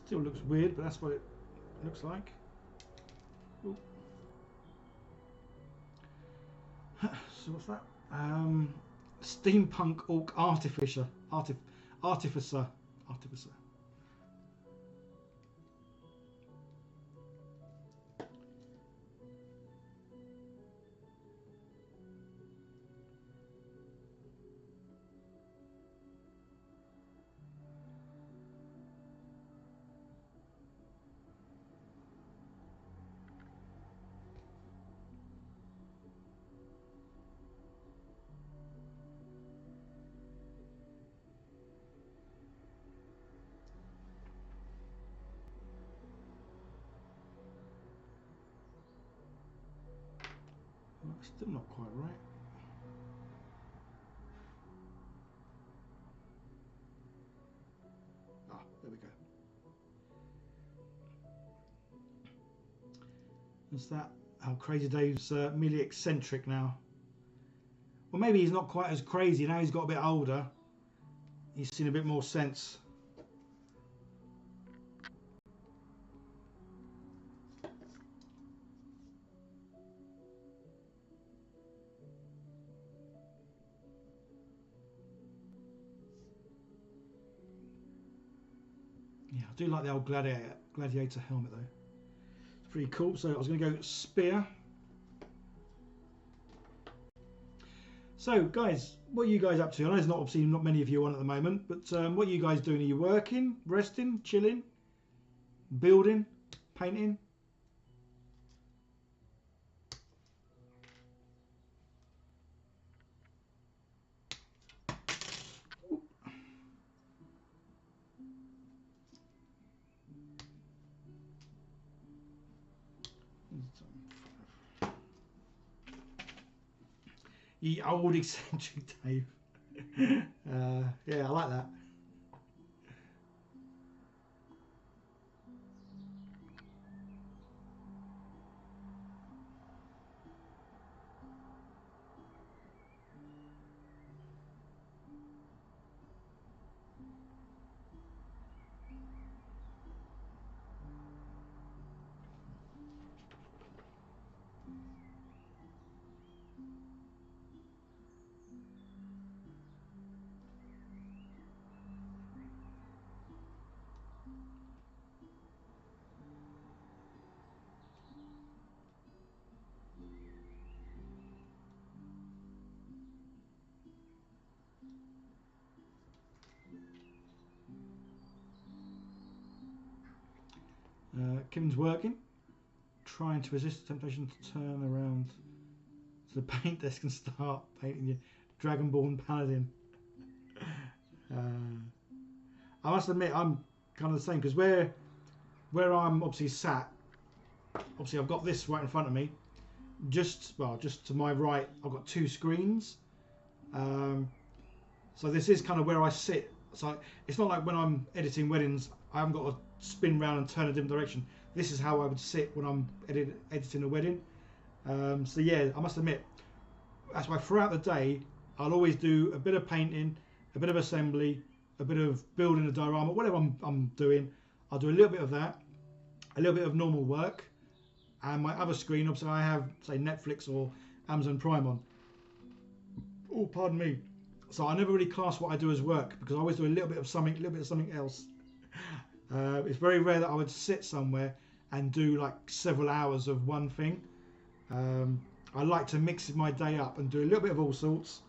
Still looks weird, but that's what it looks like. Ooh. So what's that? Steampunk Orc Artificer. Well, still not quite right. Ah, there we go. Is that how Crazy Dave's merely eccentric now? Well, maybe he's not quite as crazy now. He's got a bit older. He's seen a bit more sense. Yeah, I do like the old gladiator helmet though. It's pretty cool. So I was going to go spear. So guys, what are you guys up to? I know there's obviously not many of you on at the moment, but what are you guys doing? Are you working, resting, chilling, building, painting? Ye old eccentric Dave. Yeah, I like that. Kevin's working, trying to resist the temptation to turn around to the paint desk and start painting your Dragonborn Paladin. I must admit, I'm kind of the same, because where I'm obviously sat, obviously I've got this right in front of me. Just to my right, I've got two screens. So this is kind of where I sit. So it's not like when I'm editing weddings, I haven't got to spin round and turn a different direction. This is how I would sit when I'm editing a wedding. So yeah, I must admit, that's why throughout the day, I'll always do a bit of painting, a bit of assembly, a bit of building a diorama, whatever I'm doing. I'll do a little bit of that, a little bit of normal work, and my other screen, obviously I have, say, Netflix or Amazon Prime on. Oh, pardon me. So I never really class what I do as work, because I always do a little bit of something, else. It's very rare that I would sit somewhere and do like several hours of one thing. I like to mix my day up and do a little bit of all sorts.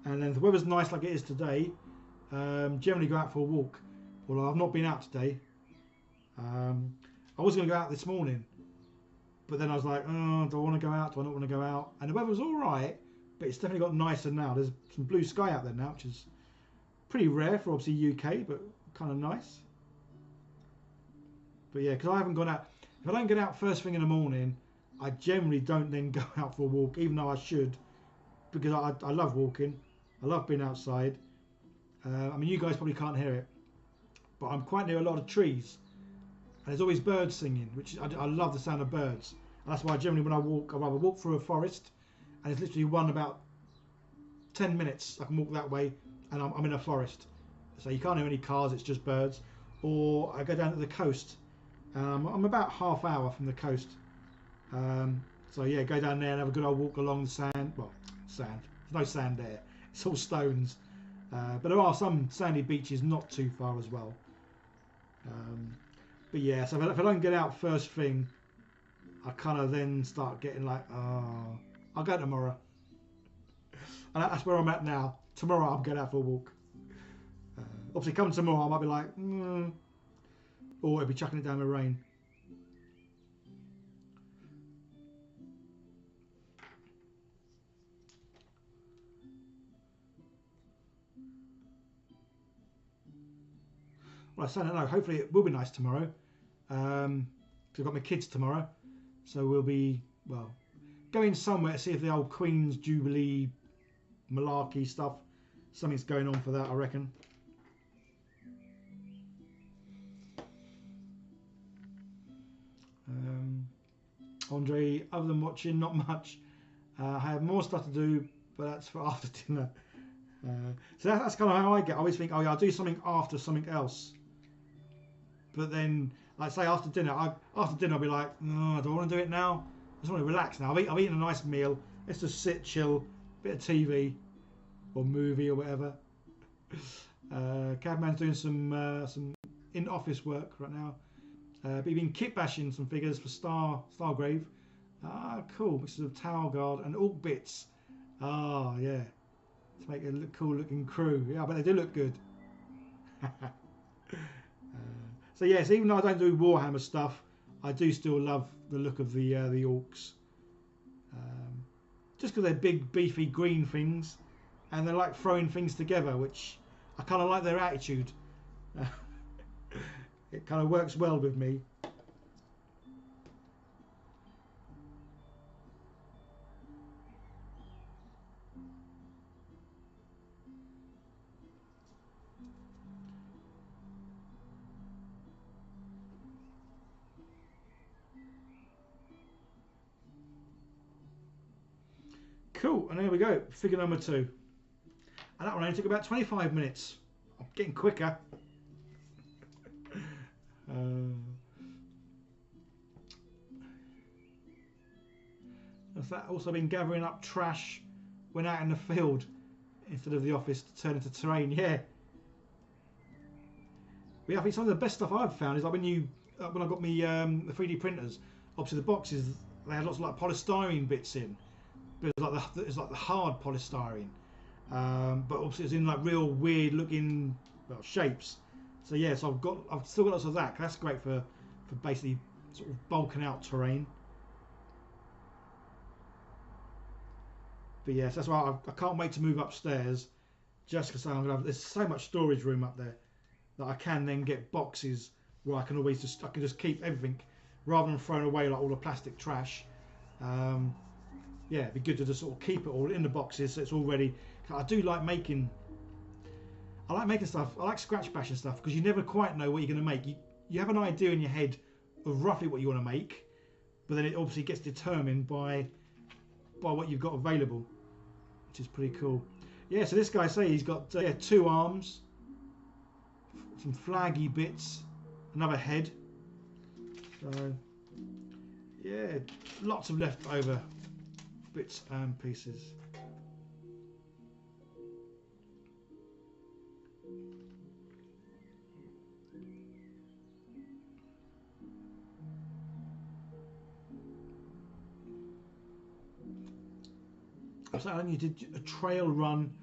And then if the weather's nice like it is today, generally go out for a walk. Although I've not been out today. I was going to go out this morning, but then I was like, oh, do I want to go out? Do I not want to go out? And the weather was all right, but it's definitely got nicer now. There's some blue sky out there now, which is pretty rare for obviously UK, but kind of nice. But yeah, because I haven't gone out. If I don't get out first thing in the morning, I generally don't then go out for a walk, even though I should, because I love walking. I love being outside. I mean, you guys probably can't hear it, but I'm quite near a lot of trees. And there's always birds singing, which I love the sound of birds. And that's why generally when I walk, I rather walk through a forest, and it's literally one about 10 minutes. I can walk that way, and I'm in a forest. So you can't hear any cars, it's just birds. Or I go down to the coast. I'm about half hour from the coast. So yeah, go down there and have a good old walk along the sand. Well, sand. There's no sand there. It's all stones. But there are some sandy beaches not too far as well. But yeah, so if I don't get out first thing, I kind of then start getting like, oh, I'll go tomorrow. And that's where I'm at now. Tomorrow I'll get out for a walk. Obviously, come tomorrow, I might be like, or it'll be chucking it down with rain. Well, I don't know. Hopefully, it will be nice tomorrow. Because I've got my kids tomorrow, so we'll be going somewhere to see if the old Queen's Jubilee malarkey stuff. Something's going on for that, I reckon. Andre, other than watching, not much. I have more stuff to do, but that's for after dinner. So that's kind of how I get. I always think, oh yeah, I'll do something after something else. But then, like say after dinner, I'll be like, no, do I want to do it now? I just want to relax now. I've eaten a nice meal. Let's just sit, chill, bit of TV or movie or whatever. Cadman's doing some in-office work right now. But he's been kitbashing some figures for Stargrave. Ah, cool. Mixes of Tower Guard and Orc bits. Ah, yeah. To make a cool looking crew. Yeah, but they do look good. So yes, even though I don't do Warhammer stuff, I do still love the look of the Orcs. Just because they're big, beefy green things, and they like throwing things together, which I kind of like their attitude. It kind of works well with me. Cool, and there we go, figure number 2. And that one only took about 25 minutes. I'm getting quicker. Has that also been gathering up trash when out in the field instead of the office to turn into terrain? Yeah. But yeah, I think some of the best stuff I've found is like when I got me the 3D printers. Obviously the boxes, they had lots of like polystyrene bits in. But it's like the hard polystyrene, but obviously it's in like real weird looking shapes. So yeah, so I've still got lots of that. That's great for basically sort of bulking out terrain. But yes, that's why I can't wait to move upstairs, just because I'm gonna have, there's so much storage room up there that I can then get boxes where I can always just keep everything rather than throwing away like all the plastic trash. Yeah, it'd be good to just sort of keep it all in the boxes so it's all ready. I do like making. I like making stuff. I like scratch bashing stuff because you never quite know what you're going to make. You have an idea in your head of roughly what you want to make, but then it obviously gets determined by what you've got available, which is pretty cool. Yeah, so this guy he's got 2 arms, some flaggy bits, another head. So yeah, lots of leftover bits and pieces. So Alan, you did a trail run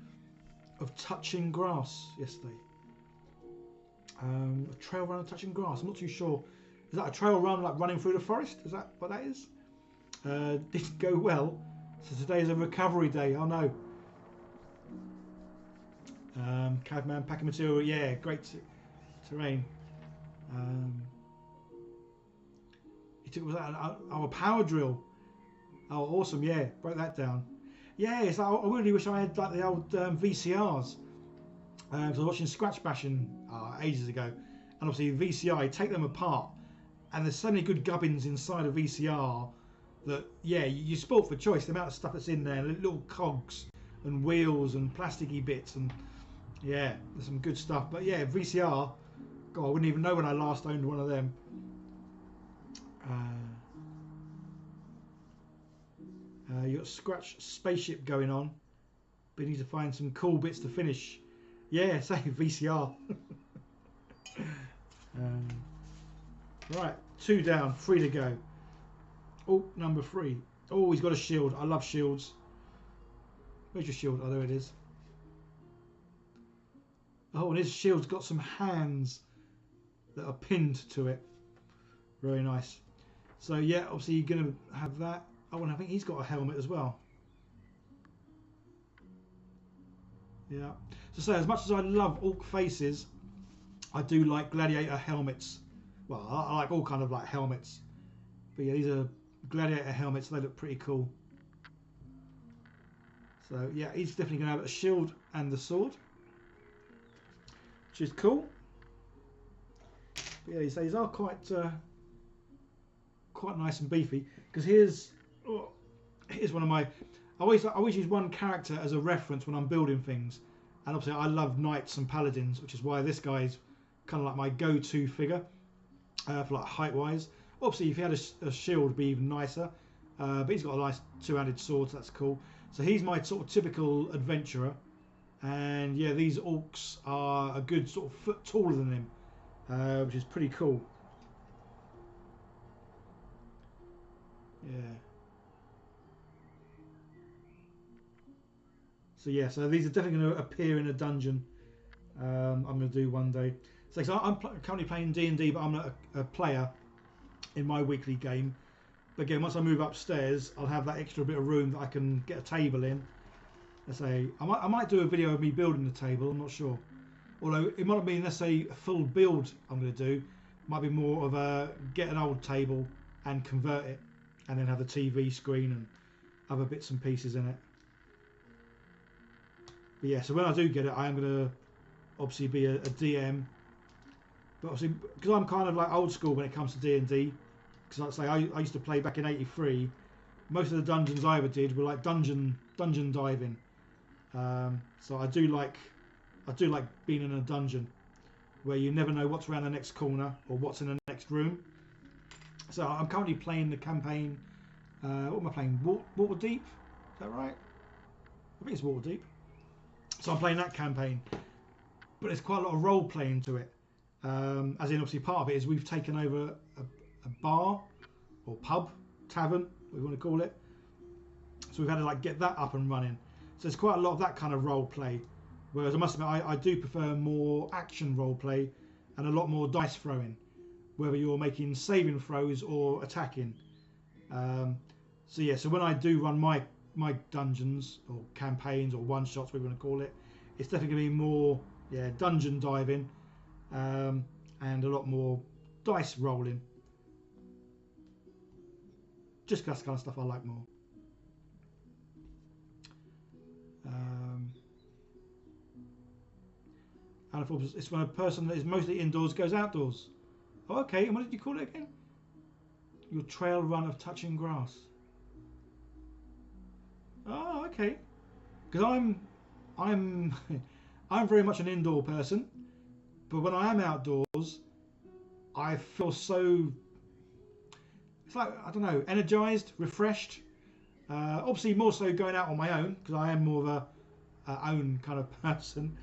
of touching grass yesterday. A trail run of touching grass. I'm not too sure. Is that a trail run like running through the forest? Is that what that is? Didn't go well. So today is a recovery day. Oh no. Cadman packing material. Yeah, great terrain. You took, was that a power drill? Oh, awesome! Yeah, broke that down. Yeah, it's like, I really wish I had like the old VCRs. I was watching Scratch Bashing ages ago, and obviously VCR, take them apart, and there's so many good gubbins inside a VCR that you're spoilt for choice. The amount of stuff that's in there, little cogs and wheels and plasticky bits, and yeah, there's some good stuff. But yeah, VCR, God, I wouldn't even know when I last owned one of them. You got Scratch Spaceship going on, but you need to find some cool bits to finish. Yeah, say VCR. Right, 2 down, 3 to go. Oh, number 3. Oh, he's got a shield. I love shields. Where's your shield? Oh, there it is. Oh, and his shield's got some hands that are pinned to it. Very nice. So yeah, obviously you're going to have that. Oh, and I think he's got a helmet as well. Yeah. So as much as I love Orc faces, I do like gladiator helmets. Well, I like all kind of like helmets. But yeah, these are gladiator helmets. They look pretty cool. So yeah, he's definitely going to have a shield and the sword, which is cool. But yeah, these are quite nice and beefy. Because here's one of my. I always use one character as a reference when I'm building things, and obviously I love knights and paladins, which is why this guy's kind of like my go-to figure for like height-wise. Obviously, if he had a shield, it'd be even nicer. But he's got a nice 2-handed sword, so that's cool. So he's my sort of typical adventurer, and yeah, these orcs are a good sort of foot taller than him, which is pretty cool. Yeah. So yeah, so these are definitely going to appear in a dungeon. I'm going to do one day. So I'm currently playing D&D, but I'm not a player in my weekly game. But again, once I move upstairs, I'll have that extra bit of room that I can get a table in. Let's say I might do a video of me building the table. I'm not sure. Although it might not be necessarily a full build I'm going to do. It might be more of a get an old table and convert it, and then have a TV screen and other bits and pieces in it. But yeah, so when I do get it, I am going to obviously be a DM. But obviously, because I'm kind of like old school when it comes to D&D, because like I say, I used to play back in '83. Most of the dungeons I ever did were like dungeon diving. So I do like being in a dungeon where you never know what's around the next corner or what's in the next room. So I'm currently playing the campaign. What am I playing? Waterdeep? Is that right? I think it's Waterdeep. So I'm playing that campaign, but there's quite a lot of role playing to it. As in, obviously, part of it is we've taken over a bar or pub, tavern, what we want to call it. So we've had to like get that up and running. So there's quite a lot of that kind of role play. Whereas I must admit, I do prefer more action role play and a lot more dice throwing. whether you're making saving throws or attacking. So yeah, so when I do run my dungeons or campaigns or one shots, whatever you want to call it, it's definitely going to be more dungeon diving and a lot more dice rolling. Just that's the kind of stuff I like more. And of course, it's when a person that is mostly indoors goes outdoors. Oh, okay, and what did you call it again? Your trail run of touching grass. Oh, okay. Because I'm I'm very much an indoor person, but when I am outdoors, I feel so. It's like, I don't know, energized, refreshed. Obviously, more so going out on my own because I am more of a own kind of person.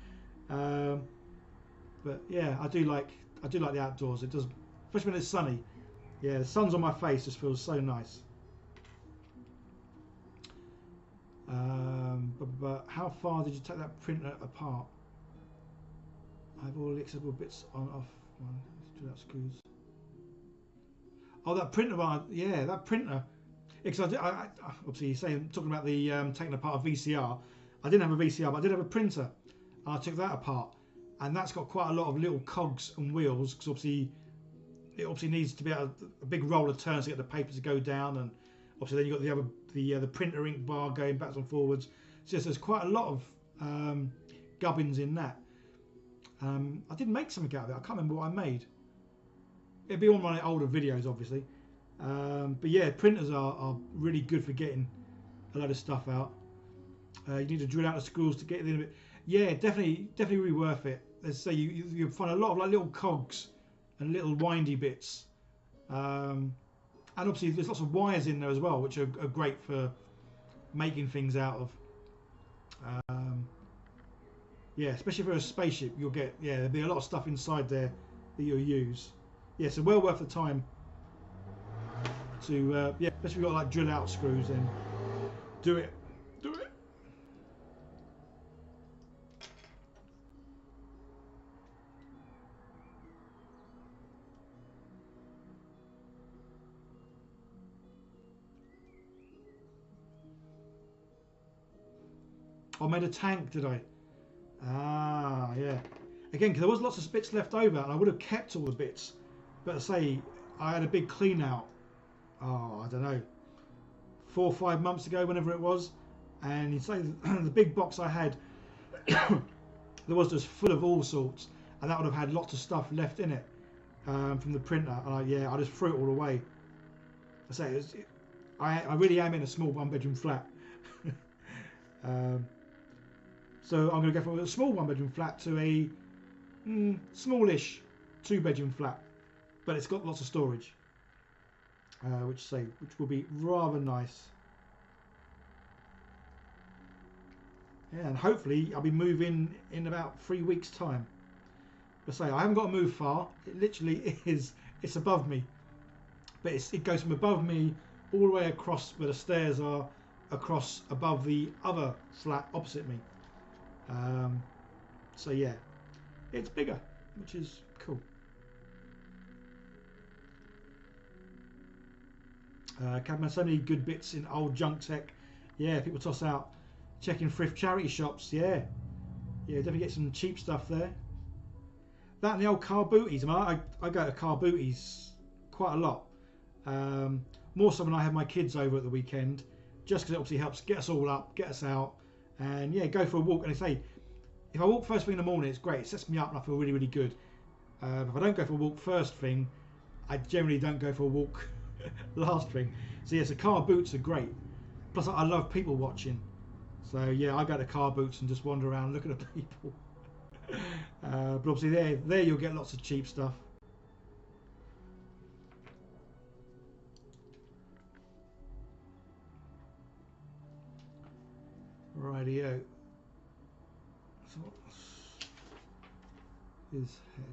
But yeah, I do like the outdoors. It does, especially when it's sunny. Yeah, the sun's on my face just feels so nice. But how far did you take that printer apart? I have all the accessible bits on off. One, do that screws. Oh, that printer one. Yeah, that printer. Because I obviously you're saying talking about the taking apart a VCR. I didn't have a VCR, but I did have a printer. And I took that apart, and that's got quite a lot of little cogs and wheels because obviously it obviously needs to be a big roller turns to get the paper to go down, and obviously then you've got the printer ink bar going backwards and forwards. So there's quite a lot of gubbins in that. I did make something out of it. I can't remember what I made. It'd be on my older videos, obviously. But yeah, printers are really good for getting a lot of stuff out. You need to drill out the screws to get it in a bit. Yeah, definitely really worth it. Let's say you find a lot of like little cogs and little windy bits. And obviously there's lots of wires in there as well, which are great for making things out of. Yeah, especially for a spaceship, you'll get there'll be a lot of stuff inside there that you'll use. Yeah, so well worth the time to especially if you've got like drill out screws, then do it. I made a tank, did I? Ah, yeah. Again, because there was lots of bits left over, and I would have kept all the bits. But I say, I had a big clean out. Oh, I don't know, 4 or 5 months ago, whenever it was, and you'd say the big box I had, there was just full of all sorts, and that would have had lots of stuff left in it from the printer. And I just threw it all away. I say, I really am in a small 1-bedroom flat. So I'm going to go from a small 1-bedroom flat to a smallish 2-bedroom flat, but it's got lots of storage, which will be rather nice. Yeah, and hopefully I'll be moving in about 3 weeks' time. But I haven't got to move far. It literally is. It's above me, but it goes from above me all the way across where the stairs are, across above the other flat opposite me. So yeah, it's bigger, which is cool. Cadman, so many good bits in old junk tech. Yeah, people toss out. Checking thrift charity shops. Yeah, definitely get some cheap stuff there. That and the old car booties. I mean, I go to car booties quite a lot. More so when I have my kids over at the weekend, just because it obviously helps get us all up, get us out, and yeah, go for a walk. And they say, if I walk first thing in the morning, it's great. It sets me up and I feel really, really good. If I don't go for a walk first thing, I generally don't go for a walk last thing. So yeah, so car boots are great. Plus, I love people watching. So yeah, I go to car boots and just wander around looking at people. But obviously there you'll get lots of cheap stuff. Rightio. So what's his head?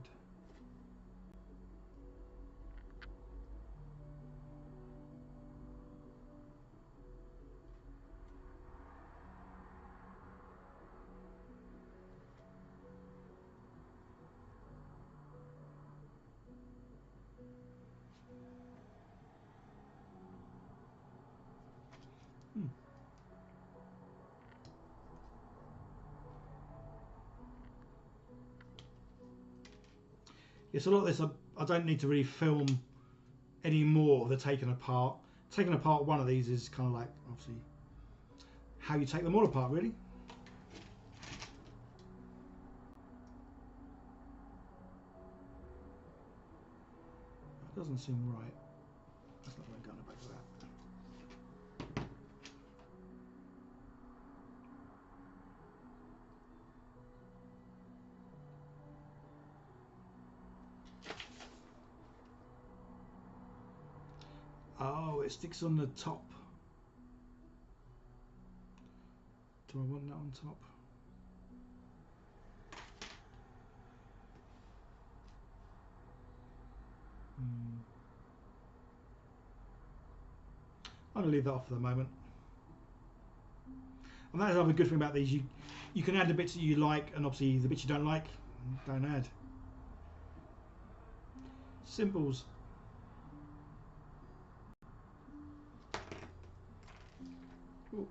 it's a lot of this. I don't need to really film any more of the taking apart. Taking apart one of these is kind of like obviously how you take them all apart, really. That doesn't seem right. That's not going to go back to that. Oh, it sticks on the top. Do I want that on top? I'm going to leave that off for the moment. And that is another good thing about these. You can add the bits that you like, and obviously the bits you don't like, don't add. Symbols. Ooh.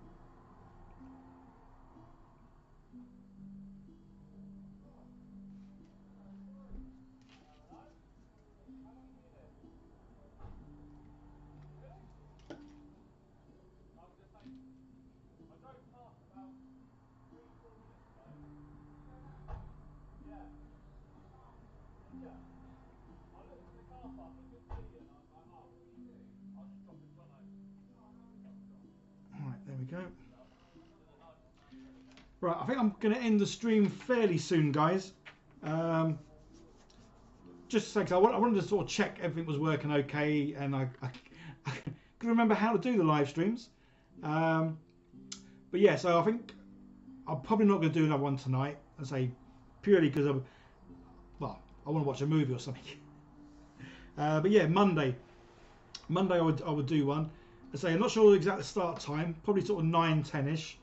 Right, there we go. Right, I think I'm going to end the stream fairly soon, guys. Just to say, I wanted to sort of check everything was working okay, and I can remember how to do the live streams. But yeah, so I think I'm probably not going to do another one tonight. I say purely because I want to watch a movie or something. But yeah, Monday I would do one. I say I'm not sure the exact start time. Probably sort of 9-10ish.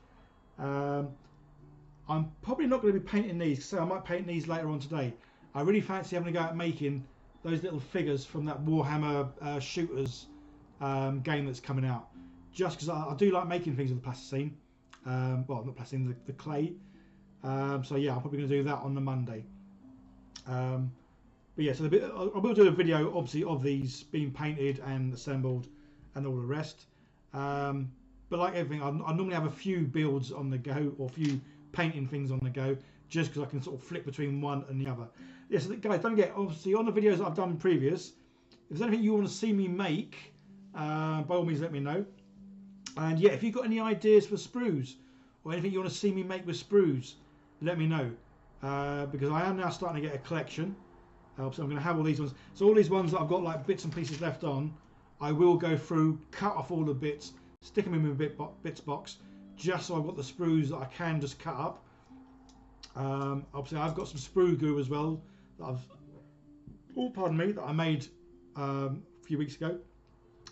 I'm probably not going to be painting these, so I might paint these later on today. I really fancy having to go out making those little figures from that Warhammer shooters game that's coming out. Just because I do like making things with the plasticine. Well, not plasticine, the clay. So yeah, I'm probably going to do that on the Monday. But yeah, so I will do a video, obviously, of these being painted and assembled and all the rest. But like everything, I normally have a few builds on the go, or a few painting things on the go, just because I can sort of flip between one and the other. Yeah, so guys, don't forget, obviously, on the videos that I've done previous, if there's anything you want to see me make, by all means let me know. And yeah, if you've got any ideas for sprues, or anything you want to see me make with sprues, let me know. Because I am now starting to get a collection. So I'm going to have all these ones. So all these ones that I've got like bits and pieces left on, I will go through, cut off all the bits, stick them in my bits box, just so I've got the sprues that I can just cut up. Obviously I've got some sprue goo as well that that I made a few weeks ago.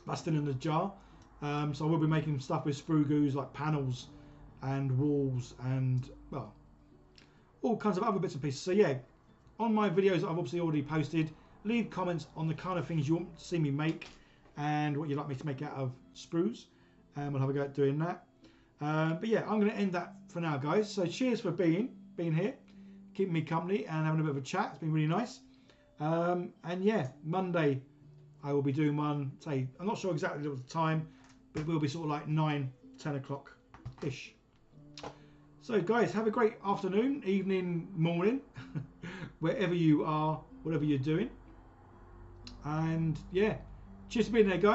That's still in the jar. So I will be making stuff with sprue goos like panels and walls and, well, all kinds of other bits and pieces. So yeah, on my videos that I've obviously already posted, leave comments on the kind of things you want to see me make and what you'd like me to make out of sprues, and we'll have a go at doing that. But yeah, I'm going to end that for now, guys. So cheers for being here, keeping me company and having a bit of a chat. It's been really nice. And yeah, Monday I will be doing one, say, I'm not sure exactly the time, but it will be sort of like 9-10 o'clock ish. So guys, have a great afternoon, evening, morning, wherever you are, whatever you're doing. And yeah, cheers for being there, guys.